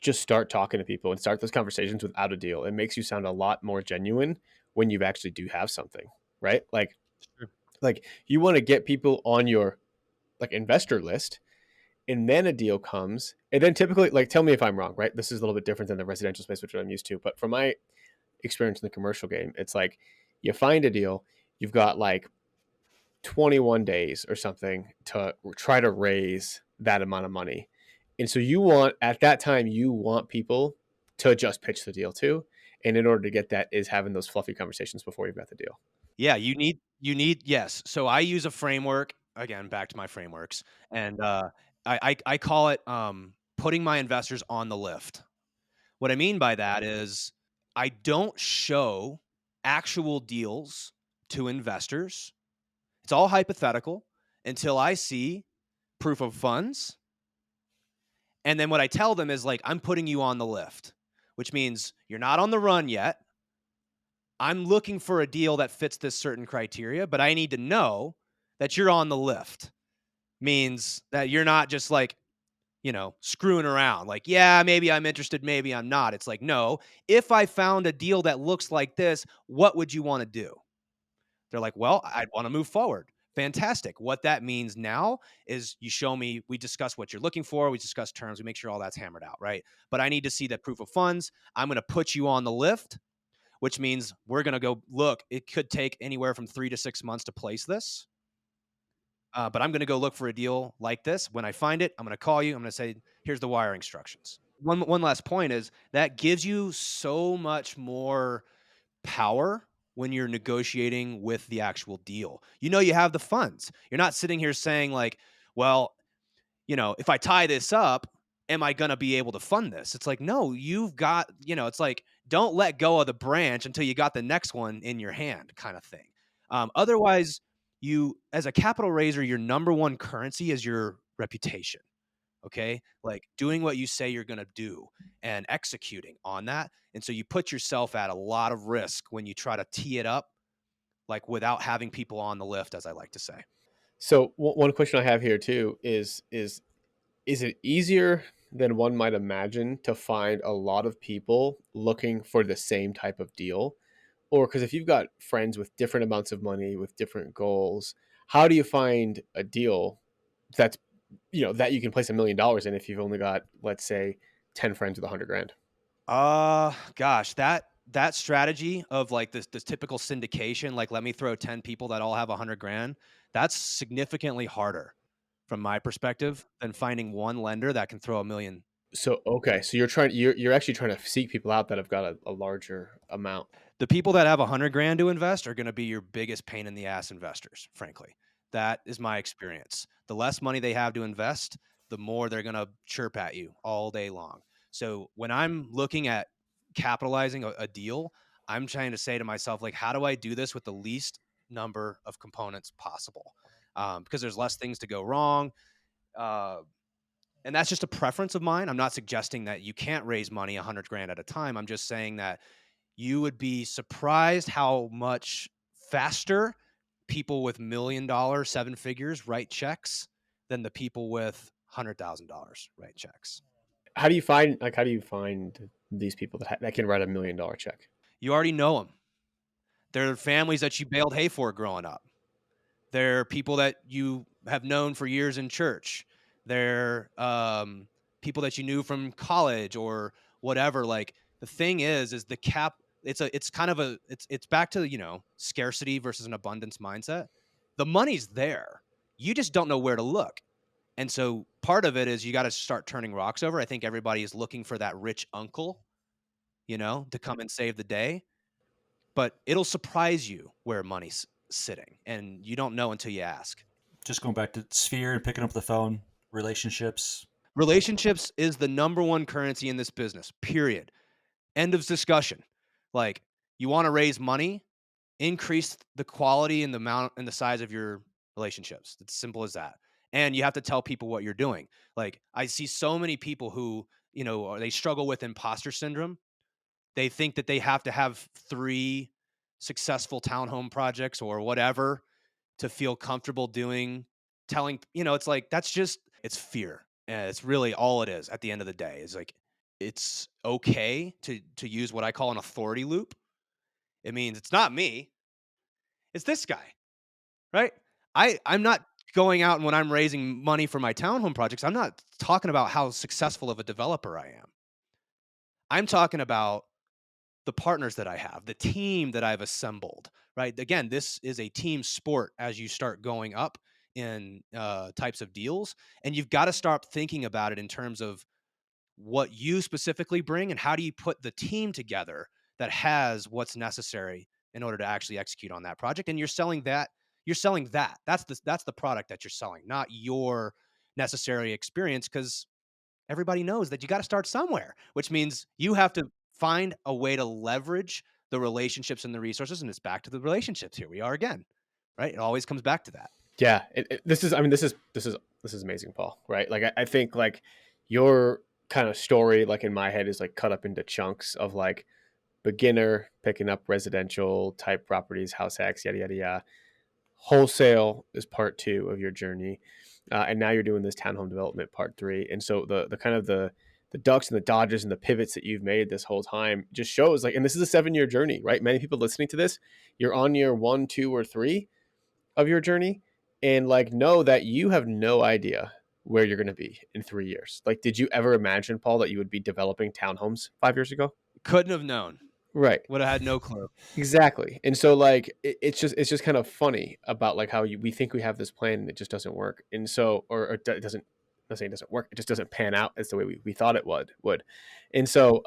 just start talking to people and start those conversations without a deal. It makes you sound a lot more genuine when you actually do have something, right? Like, Sure. Like you want to get people on your like investor list, and then a deal comes, and then typically, like, tell me if I'm wrong, right? This is a little bit different than the residential space, which I'm used to, but from my experience in the commercial game, it's like you find a deal, you've got like 21 days or something to try to raise that amount of money. And so at that time, you want people to just pitch the deal to. And in order to get that is having those fluffy conversations before you've got the deal. Yeah, you need, yes. So I use a framework, again, back to my frameworks. And I call it putting my investors on the lift. What I mean by that is I don't show actual deals to investors. It's all hypothetical until I see proof of funds. And then what I tell them is like, I'm putting you on the lift, which means you're not on the run yet. I'm looking for a deal that fits this certain criteria, but I need to know that you're on the lift. Means that you're not just like, screwing around. Like, yeah, maybe I'm interested, maybe I'm not. It's like, no, if I found a deal that looks like this, what would you want to do? They're like, well, I'd want to move forward. Fantastic. What that means now is you show me, we discuss what you're looking for, we discuss terms, we make sure all that's hammered out, right? But I need to see that proof of funds. I'm going to put you on the lift, which means we're going to go look. It could take anywhere from 3 to 6 months to place this. But I'm going to go look for a deal like this. When I find it, I'm going to call you. I'm going to say, here's the wiring instructions. One last point is that gives you so much more power when you're negotiating with the actual deal. You have the funds. You're not sitting here saying like, well, if I tie this up, am I going to be able to fund this? It's like, no, you've got, it's like, don't let go of the branch until you got the next one in your hand kind of thing. Otherwise, as a capital raiser, your number one currency is your reputation. Okay. Like doing what you say you're going to do and executing on that. And so you put yourself at a lot of risk when you try to tee it up, like without having people on the lift, as I like to say. So one question I have here too is it easier than one might imagine to find a lot of people looking for the same type of deal? Or because if you've got friends with different amounts of money with different goals, how do you find a deal that's that you can place $1 million in if you've only got, let's say, 10 friends with 100 grand? Gosh, that strategy of like this typical syndication, like let me throw 10 people that all have 100 grand, that's significantly harder from my perspective than finding one lender that can throw $1 million. So okay, so you're actually trying to seek people out that have got a larger amount. The people that have 100 grand to invest are going to be your biggest pain in the ass investors, frankly. That is my experience. The less money they have to invest, the more they're going to chirp at you all day long. So when I'm looking at capitalizing a deal, I'm trying to say to myself, like, how do I do this with the least number of components possible? Because there's less things to go wrong. And that's just a preference of mine. I'm not suggesting that you can't raise money 100 grand at a time. I'm just saying that you would be surprised how much faster people with $1 million, 7 figures write checks than the people with $100,000 write checks. How do you find these people that can write $1 million check? You already know them. They're families that you baled hay for growing up. They're people that you have known for years in church. They're people that you knew from college or whatever. Like the thing is the cap. It's back to, scarcity versus an abundance mindset. The money's there. You just don't know where to look. And so part of it is you got to start turning rocks over. I think everybody is looking for that rich uncle, to come and save the day. But it'll surprise you where money's sitting, and you don't know until you ask. Just going back to Sphere and picking up the phone, relationships. Relationships is the number one currency in this business, period. End of discussion. Like, you want to raise money, increase the quality and the amount and the size of your relationships. It's simple as that. And you have to tell people what you're doing. Like, I see so many people who, they struggle with imposter syndrome. They think that they have to have 3 successful townhome projects or whatever to feel comfortable telling, it's like, it's fear. And it's really all it is at the end of the day. Is like, it's okay to use what I call an authority loop. It means it's not me, it's this guy, right? I'm not going out, and when I'm raising money for my townhome projects, I'm not talking about how successful of a developer I am. I'm talking about the partners that I have, the team that I've assembled, right? Again, this is a team sport as you start going up in types of deals. And you've got to start thinking about it in terms of what you specifically bring and how do you put the team together that has what's necessary in order to actually execute on that project. And you're selling that. That's the product that you're selling, not your necessary experience, because everybody knows that you got to start somewhere, which means you have to find a way to leverage the relationships and the resources. And it's back to the relationships. Here we are again, right? It always comes back to that. Yeah, this is amazing, Paul. Right? Like I think like your kind of story, like in my head, is like cut up into chunks of like beginner picking up residential type properties, house hacks, yada yada yada. Wholesale is part 2 of your journey, and now you're doing this townhome development part 3. And so the kind of the ducks and the dodges and the pivots that you've made this whole time just shows like, and this is a 7-year journey, right? Many people listening to this, you're on year 1, 2, or 3 of your journey, and like know that you have no idea where you're going to be in 3 years. Like, did you ever imagine, Paul, that you would be developing townhomes 5 years ago? Couldn't have known. Right. Would have had no clue. Exactly. And so like it's just kind of funny about like how we think we have this plan and it just doesn't work. And so or it doesn't, I'm not saying it doesn't work, it just doesn't pan out as the way we thought it would. And so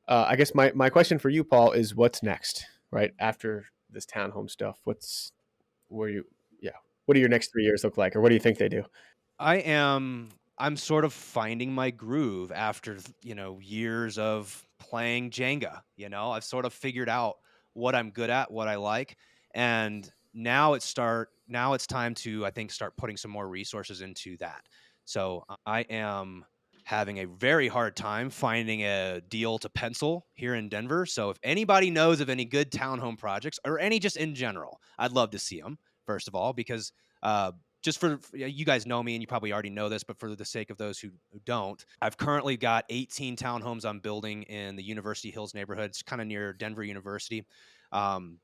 I guess my question for you, Paul, is what's next, right? After this townhome stuff, where you yeah, what do your next 3 years look like, or what do you think they do? I'm sort of finding my groove after, years of playing Jenga. I've sort of figured out what I'm good at, what I like. And now it's time to, I think, start putting some more resources into that. So I am having a very hard time finding a deal to pencil here in Denver. So if anybody knows of any good townhome projects or any just in general, I'd love to see them, first of all, because just for you guys know me and you probably already know this, but for the sake of those who don't, I've currently got 18 townhomes I'm building in the University Hills neighborhood. It's kind of near Denver University.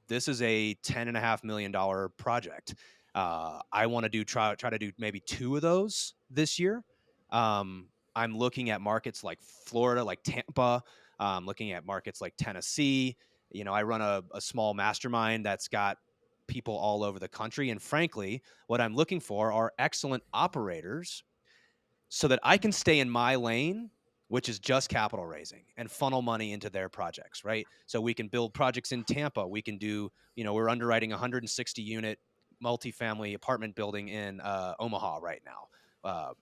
This is a $10.5 million project. I want to try to do maybe 2 of those this year. I'm looking at markets like Florida, like Tampa, looking at markets like Tennessee. I run a small mastermind that's got people all over the country. And frankly, what I'm looking for are excellent operators so that I can stay in my lane, which is just capital raising, and funnel money into their projects, right? So we can build projects in Tampa. We can do, we're underwriting a 160 unit multifamily apartment building in Omaha right now.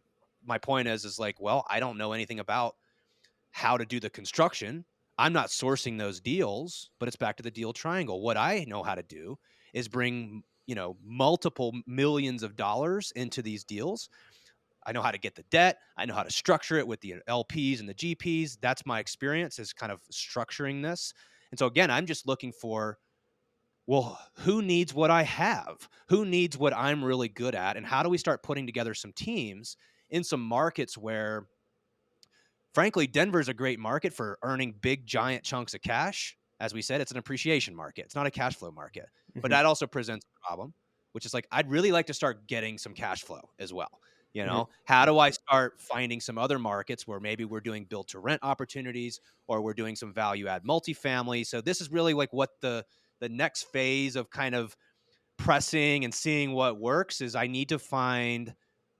My point is like, well, I don't know anything about how to do the construction. I'm not sourcing those deals, but it's back to the deal triangle. What I know how to do is bring, multiple millions of dollars into these deals. I know how to get the debt. I know how to structure it with the LPs and the GPs. That's my experience, is kind of structuring this. And so again, I'm just looking for, well, who needs what I have? Who needs what I'm really good at? And how do we start putting together some teams in some markets where, frankly, Denver's a great market for earning big, giant chunks of cash. As we said, it's an appreciation market. It's not a cash flow market. But that also presents a problem, which is like, I'd really like to start getting some cash flow as well. How do I start finding some other markets where maybe we're doing build to rent opportunities or we're doing some value add multifamily? So this is really like what the next phase of kind of pressing and seeing what works is. I need to find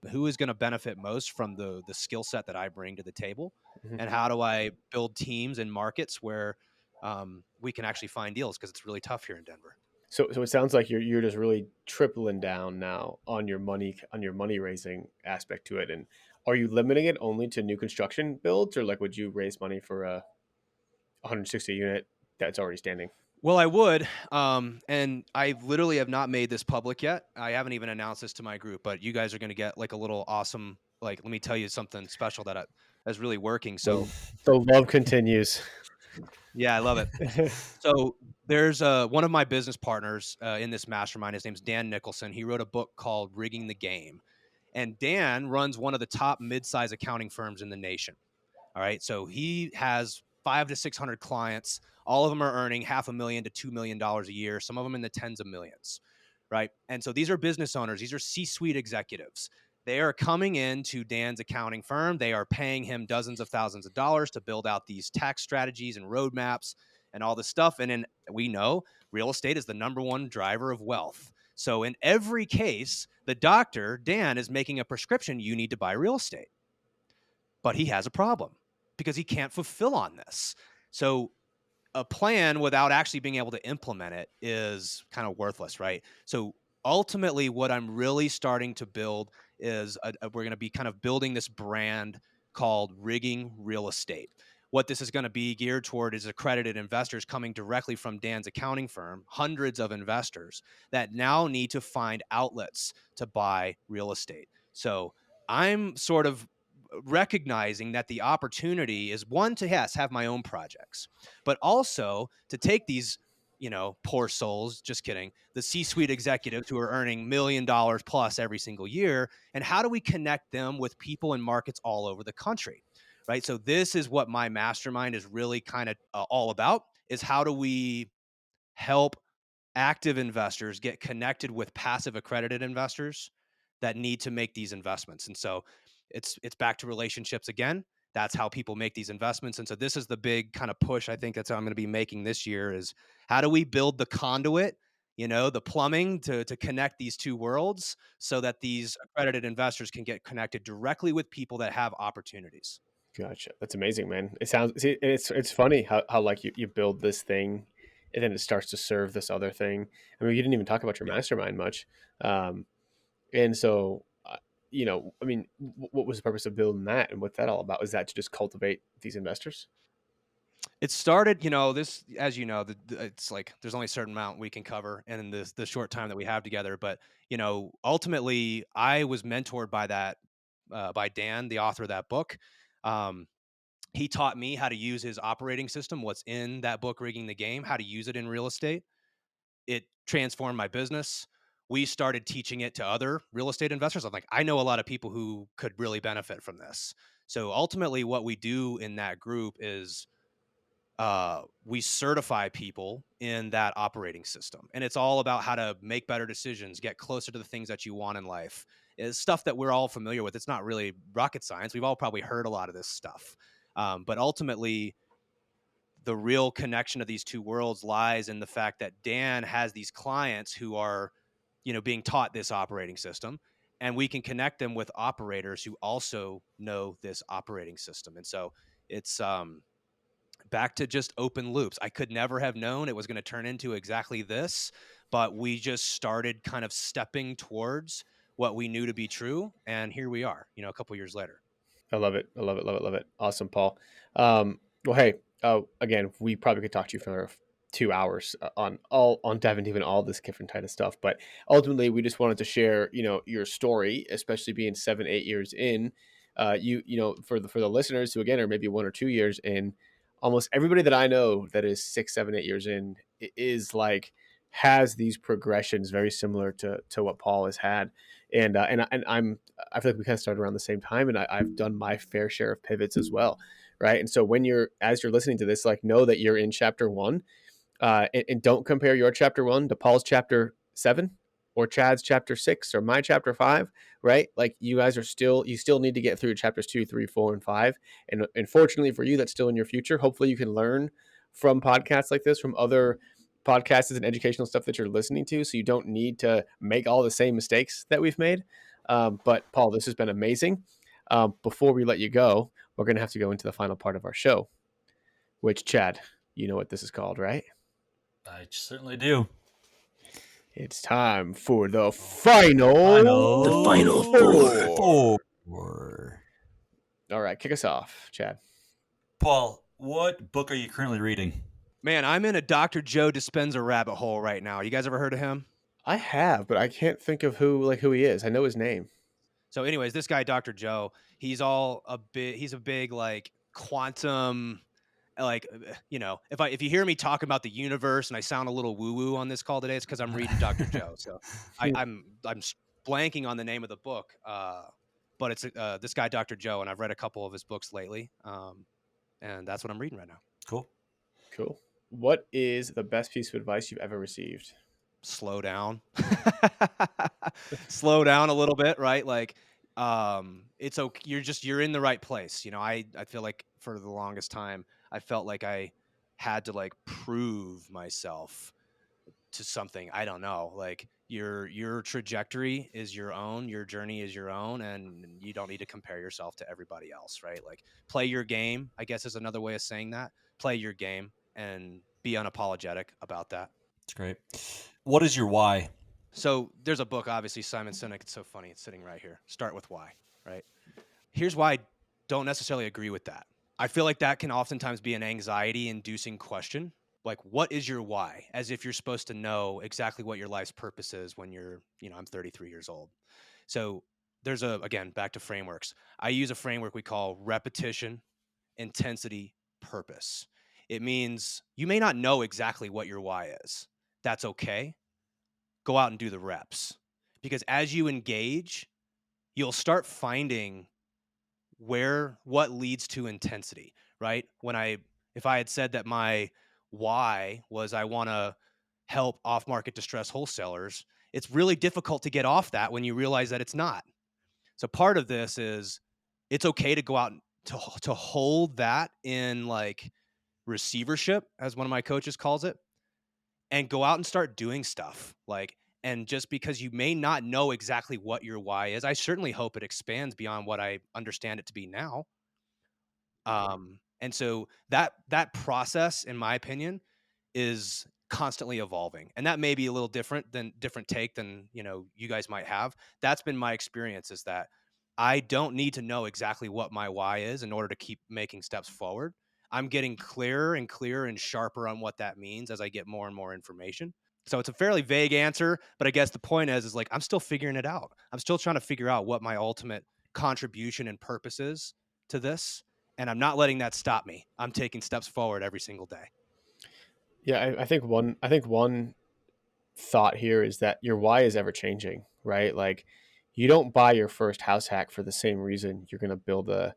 who is going to benefit most from the skill set that I bring to the table. And how do I build teams in markets where we can actually find deals, because it's really tough here in Denver. So it sounds like you're just really tripling down now on your money raising aspect to it. And are you limiting it only to new construction builds, or like would you raise money for a 160 unit that's already standing? Well, I would, and I literally have not made this public yet. I haven't even announced this to my group, but you guys are going to get like a little awesome, like, let me tell you something special that is really working. So the love continues. Yeah, I love it. So there's one of my business partners in this mastermind. His name's Dan Nicholson. He wrote a book called Rigging the Game. And Dan runs one of the top mid-size accounting firms in the nation. All right. So he has 500 to 600 clients. All of them are earning $500,000 to $2 million a year. Some of them in the tens of millions. Right. And so these are business owners. These are C-suite executives. They are coming into Dan's accounting firm. They are paying him dozens of thousands of dollars to build out these tax strategies and roadmaps and all this stuff. And we know real estate is the number one driver of wealth. So in every case, the doctor, Dan, is making a prescription, you need to buy real estate. But he has a problem because he can't fulfill on this. So a plan without actually being able to implement it is kind of worthless, right? So ultimately, what I'm really starting to build is we're going to be kind of building this brand called Rigging Real Estate. What this is going to be geared toward is accredited investors coming directly from Dan's accounting firm, hundreds of investors that now need to find outlets to buy real estate. So I'm sort of recognizing that the opportunity is, one, to have my own projects, but also to take these, poor souls, just kidding, the C-suite executives who are earning $1 million plus every single year, and how do we connect them with people in markets all over the country, right? So this is what my mastermind is really kind of all about, is how do we help active investors get connected with passive accredited investors that need to make these investments. And so it's back to relationships again. That's how people make these investments. And so this is the big kind of push I think that's how I'm going to be making this year is how do we build the conduit, the plumbing to connect these two worlds so that these accredited investors can get connected directly with people that have opportunities. Gotcha. That's amazing, man. It sounds, see, it's funny how like you build this thing and then it starts to serve this other thing. I mean, you didn't even talk about your Yep. mastermind much. And so, I mean, what was the purpose of building that and what's that all about? Is that to just cultivate these investors? It started, this, as you know, it's like there's only a certain amount we can cover in the short time that we have together. But, ultimately, I was mentored by by Dan, the author of that book. He taught me how to use his operating system, what's in that book, Rigging the Game, how to use it in real estate. It transformed my business. We started teaching it to other real estate investors. I'm like, I know a lot of people who could really benefit from this. So ultimately, what we do in that group is we certify people in that operating system. And it's all about how to make better decisions, get closer to the things that you want in life. It's stuff that we're all familiar with. It's not really rocket science. We've all probably heard a lot of this stuff. But ultimately, the real connection of these two worlds lies in the fact that Dan has these clients who are, being taught this operating system, and we can connect them with operators who also know this operating system. And so it's back to just open loops. I could never have known it was going to turn into exactly this, but we just started kind of stepping towards what we knew to be true. And here we are, a couple years later. I love it. I love it. Love it. Love it. Awesome, Paul. Well, hey, again, we probably could talk to you for 2 hours on diving into all this different type of stuff. But ultimately, we just wanted to share, your story, especially being 7, 8 years in. For the listeners who again are maybe 1 or 2 years in, almost everybody that I know that is 6, 7, 8 years in is like has these progressions very similar to what Paul has had. I feel like we kind of started around the same time, and I've done my fair share of pivots as well, right? And so as you're listening to this, like know that you're in chapter 1, and don't compare your chapter 1 to Paul's chapter 7 or Chad's chapter 6 or my chapter 5, right? Like you guys you still need to get through chapters 2, 3, 4, and 5. And fortunately for you, that's still in your future. Hopefully you can learn from podcasts like this, from other podcasts and educational stuff that you're listening to, so you don't need to make all the same mistakes that we've made. But Paul, this has been amazing. Before we let you go, we're going to have to go into the final part of our show, which, Chad, you know what this is called, right? I certainly do. It's time for the final four. All right, kick us off, Chad. Paul, what book are you currently reading? Man, I'm in a Dr. Joe Dispenza rabbit hole right now. You guys ever heard of him? I have, but I can't think of who he is. I know his name. So anyways, this guy, Dr. Joe, he's a big like quantum, like, if you hear me talk about the universe and I sound a little woo woo on this call today, it's because I'm reading Dr. Joe. So I'm blanking on the name of the book, but it's this guy, Dr. Joe, and I've read a couple of his books lately, and that's what I'm reading right now. Cool. What is the best piece of advice you've ever received? Slow down. Slow down a little bit, right? Like, it's okay. You're in the right place. I feel like for the longest time, I felt like I had to like prove myself to something. I don't know. Like your trajectory is your own, your journey is your own, and you don't need to compare yourself to everybody else, right? Like play your game, I guess is another way of saying that. Play your game and be unapologetic about that. That's great. What is your why? So there's a book, obviously, Simon Sinek. It's so funny. It's sitting right here. Start with why, right? Here's why I don't necessarily agree with that. I feel like that can oftentimes be an anxiety-inducing question. Like, what is your why? As if you're supposed to know exactly what your life's purpose is when I'm 33 years old. So there's again, back to frameworks. I use a framework we call repetition, intensity, purpose. It means you may not know exactly what your why is. That's okay. Go out and do the reps, because as you engage, you'll start finding what leads to intensity, right? If I had said that my why was I want to help off-market distress wholesalers, it's really difficult to get off that when you realize that it's not. So part of this is it's okay to go out to hold that in like receivership, as one of my coaches calls it, and go out and start doing stuff. Like, and just because you may not know exactly what your why is, I certainly hope it expands beyond what I understand it to be now. And so that process, in my opinion, is constantly evolving, and that may be a little different take than you guys might have. That's been my experience, is that I don't need to know exactly what my why is in order to keep making steps forward. I'm getting clearer and clearer and sharper on what that means as I get more and more information. So it's a fairly vague answer, but I guess the point is like I'm still figuring it out. I'm still trying to figure out what my ultimate contribution and purpose is to this, and I'm not letting that stop me. I'm taking steps forward every single day. Yeah, I think one thought here is that your why is ever changing, right? Like, you don't buy your first house hack for the same reason you're going to build a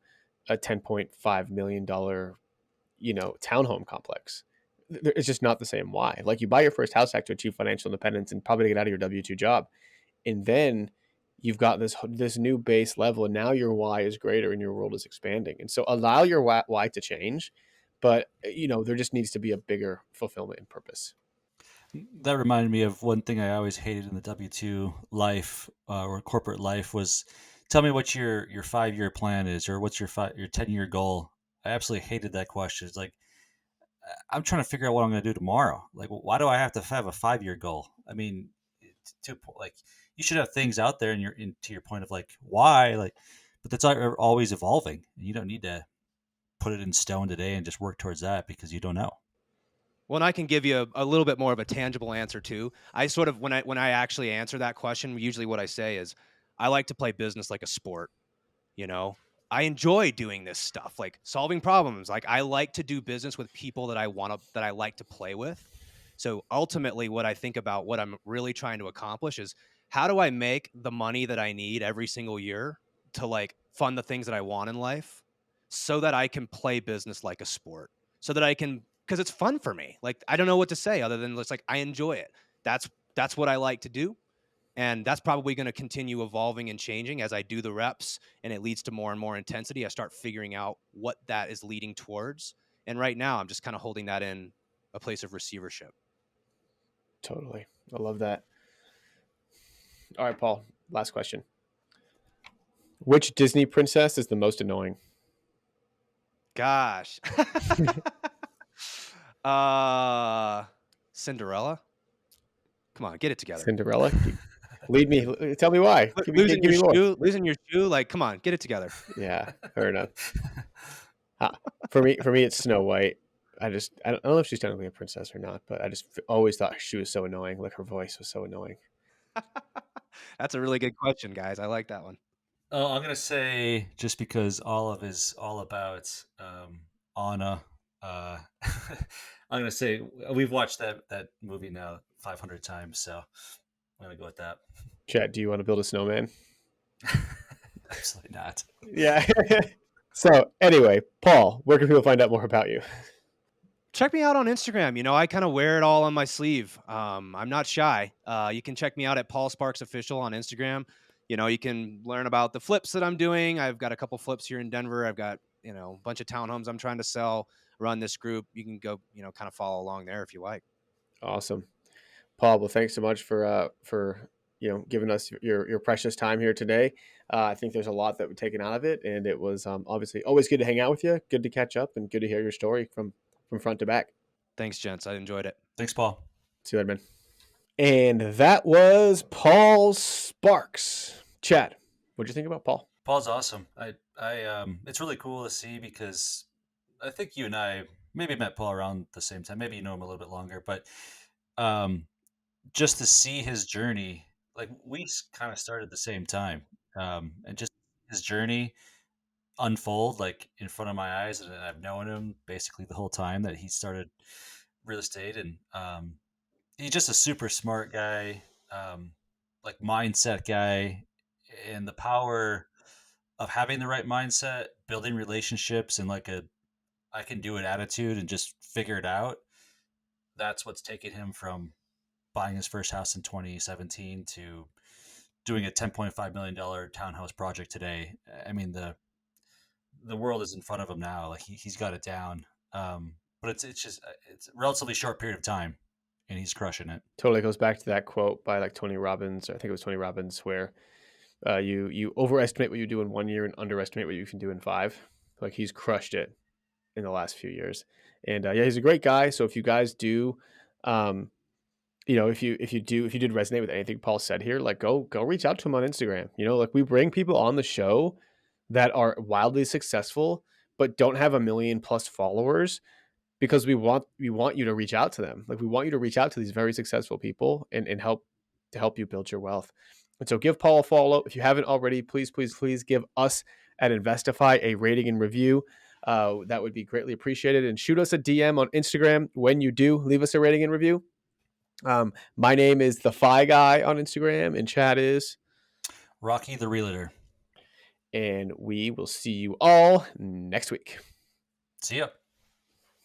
$10.5 million, townhome complex. It's just not the same why. Like, you buy your first house hack to achieve financial independence and probably to get out of your W-2 job. And then you've got this new base level, and now your why is greater and your world is expanding. And so allow your why to change, but there just needs to be a bigger fulfillment and purpose. That reminded me of one thing I always hated in the W-2 life or corporate life was, tell me what your 5-year plan is, or what's your 10-year goal. I absolutely hated that question. It's like, I'm trying to figure out what I'm going to do tomorrow. Like, why do I have to have a 5-year goal? I mean, like, you should have things out there, and to your point of like why, like, but that's always evolving. You don't need to put it in stone today and just work towards that because you don't know. Well, and I can give you a little bit more of a tangible answer too. I sort of, when I actually answer that question, usually what I say is, I like to play business like a sport. I enjoy doing this stuff, like solving problems. Like, I like to do business with people that I like to play with. So ultimately, what I think about, what I'm really trying to accomplish is, how do I make the money that I need every single year to like fund the things that I want in life, so that I can play business like a sport, so that I can, because it's fun for me. Like, I don't know what to say other than it's like, I enjoy it. That's what I like to do. And that's probably going to continue evolving and changing as I do the reps and it leads to more and more intensity. I start figuring out what that is leading towards. And right now I'm just kind of holding that in a place of receivership. Totally. I love that. All right, Paul, last question. Which Disney princess is the most annoying? Gosh. Cinderella. Come on, get it together. Cinderella? Lead me. Tell me why. Losing give me more. losing your shoe. Like, come on, get it together. Yeah, fair enough. For me, it's Snow White. I don't know if she's technically a princess or not, but I just always thought she was so annoying. Like, her voice was so annoying. That's a really good question, guys. I like that one. Oh, I'm gonna say, just because Olive is all about Anna. I'm gonna say we've watched that movie now 500 times, so I'm gonna go with that. Chad, do you want to build a snowman? Absolutely not. Yeah. So anyway, Paul, where can people find out more about you? Check me out on Instagram. I kind of wear it all on my sleeve. I'm not shy. You can check me out at Paul Sparks Official on Instagram. You can learn about the flips that I'm doing. I've got a couple flips here in Denver. I've got, a bunch of townhomes I'm trying to sell, run this group. You can go, kind of follow along there if you like. Awesome. Paul, well, thanks so much for giving us your precious time here today. I think there's a lot that we've taken out of it, and it was obviously always good to hang out with you, good to catch up, and good to hear your story from front to back. Thanks, gents. I enjoyed it. Thanks, Paul. See you later, man. And that was Paul Sparks. Chad, what'd you think about Paul? Paul's awesome. I it's really cool to see, because I think you and I maybe met Paul around the same time. Maybe you know him a little bit longer, but just to see his journey, like, we kind of started at the same time, and just his journey unfold like in front of my eyes, and I've known him basically the whole time that he started real estate, and he's just a super smart guy, like mindset guy, and the power of having the right mindset, building relationships, and like I can do it attitude and just figure it out. That's what's taken him from buying his first house in 2017 to doing a $10.5 million townhouse project today. I mean, the world is in front of him now. Like he's got it down. But it's a relatively short period of time, and he's crushing it. Totally goes back to that quote by like Tony Robbins. I think it was Tony Robbins, where you overestimate what you do in 1 year and underestimate what you can do in 5. Like he's crushed it in the last few years. And yeah, he's a great guy. So if you guys do, if you did resonate with anything Paul said here, like go reach out to him on Instagram. Like we bring people on the show that are wildly successful but don't have 1 million plus followers, because we want you to reach out to them. Like we want you to reach out to these very successful people and help you build your wealth. And so give Paul a follow. If you haven't already, please give us at Investify a rating and review. That would be greatly appreciated. And shoot us a DM on Instagram when you do leave us a rating and review. My name is the Fi Guy on Instagram, and Chad is Rocky the Realtor. And we will see you all next week. See ya.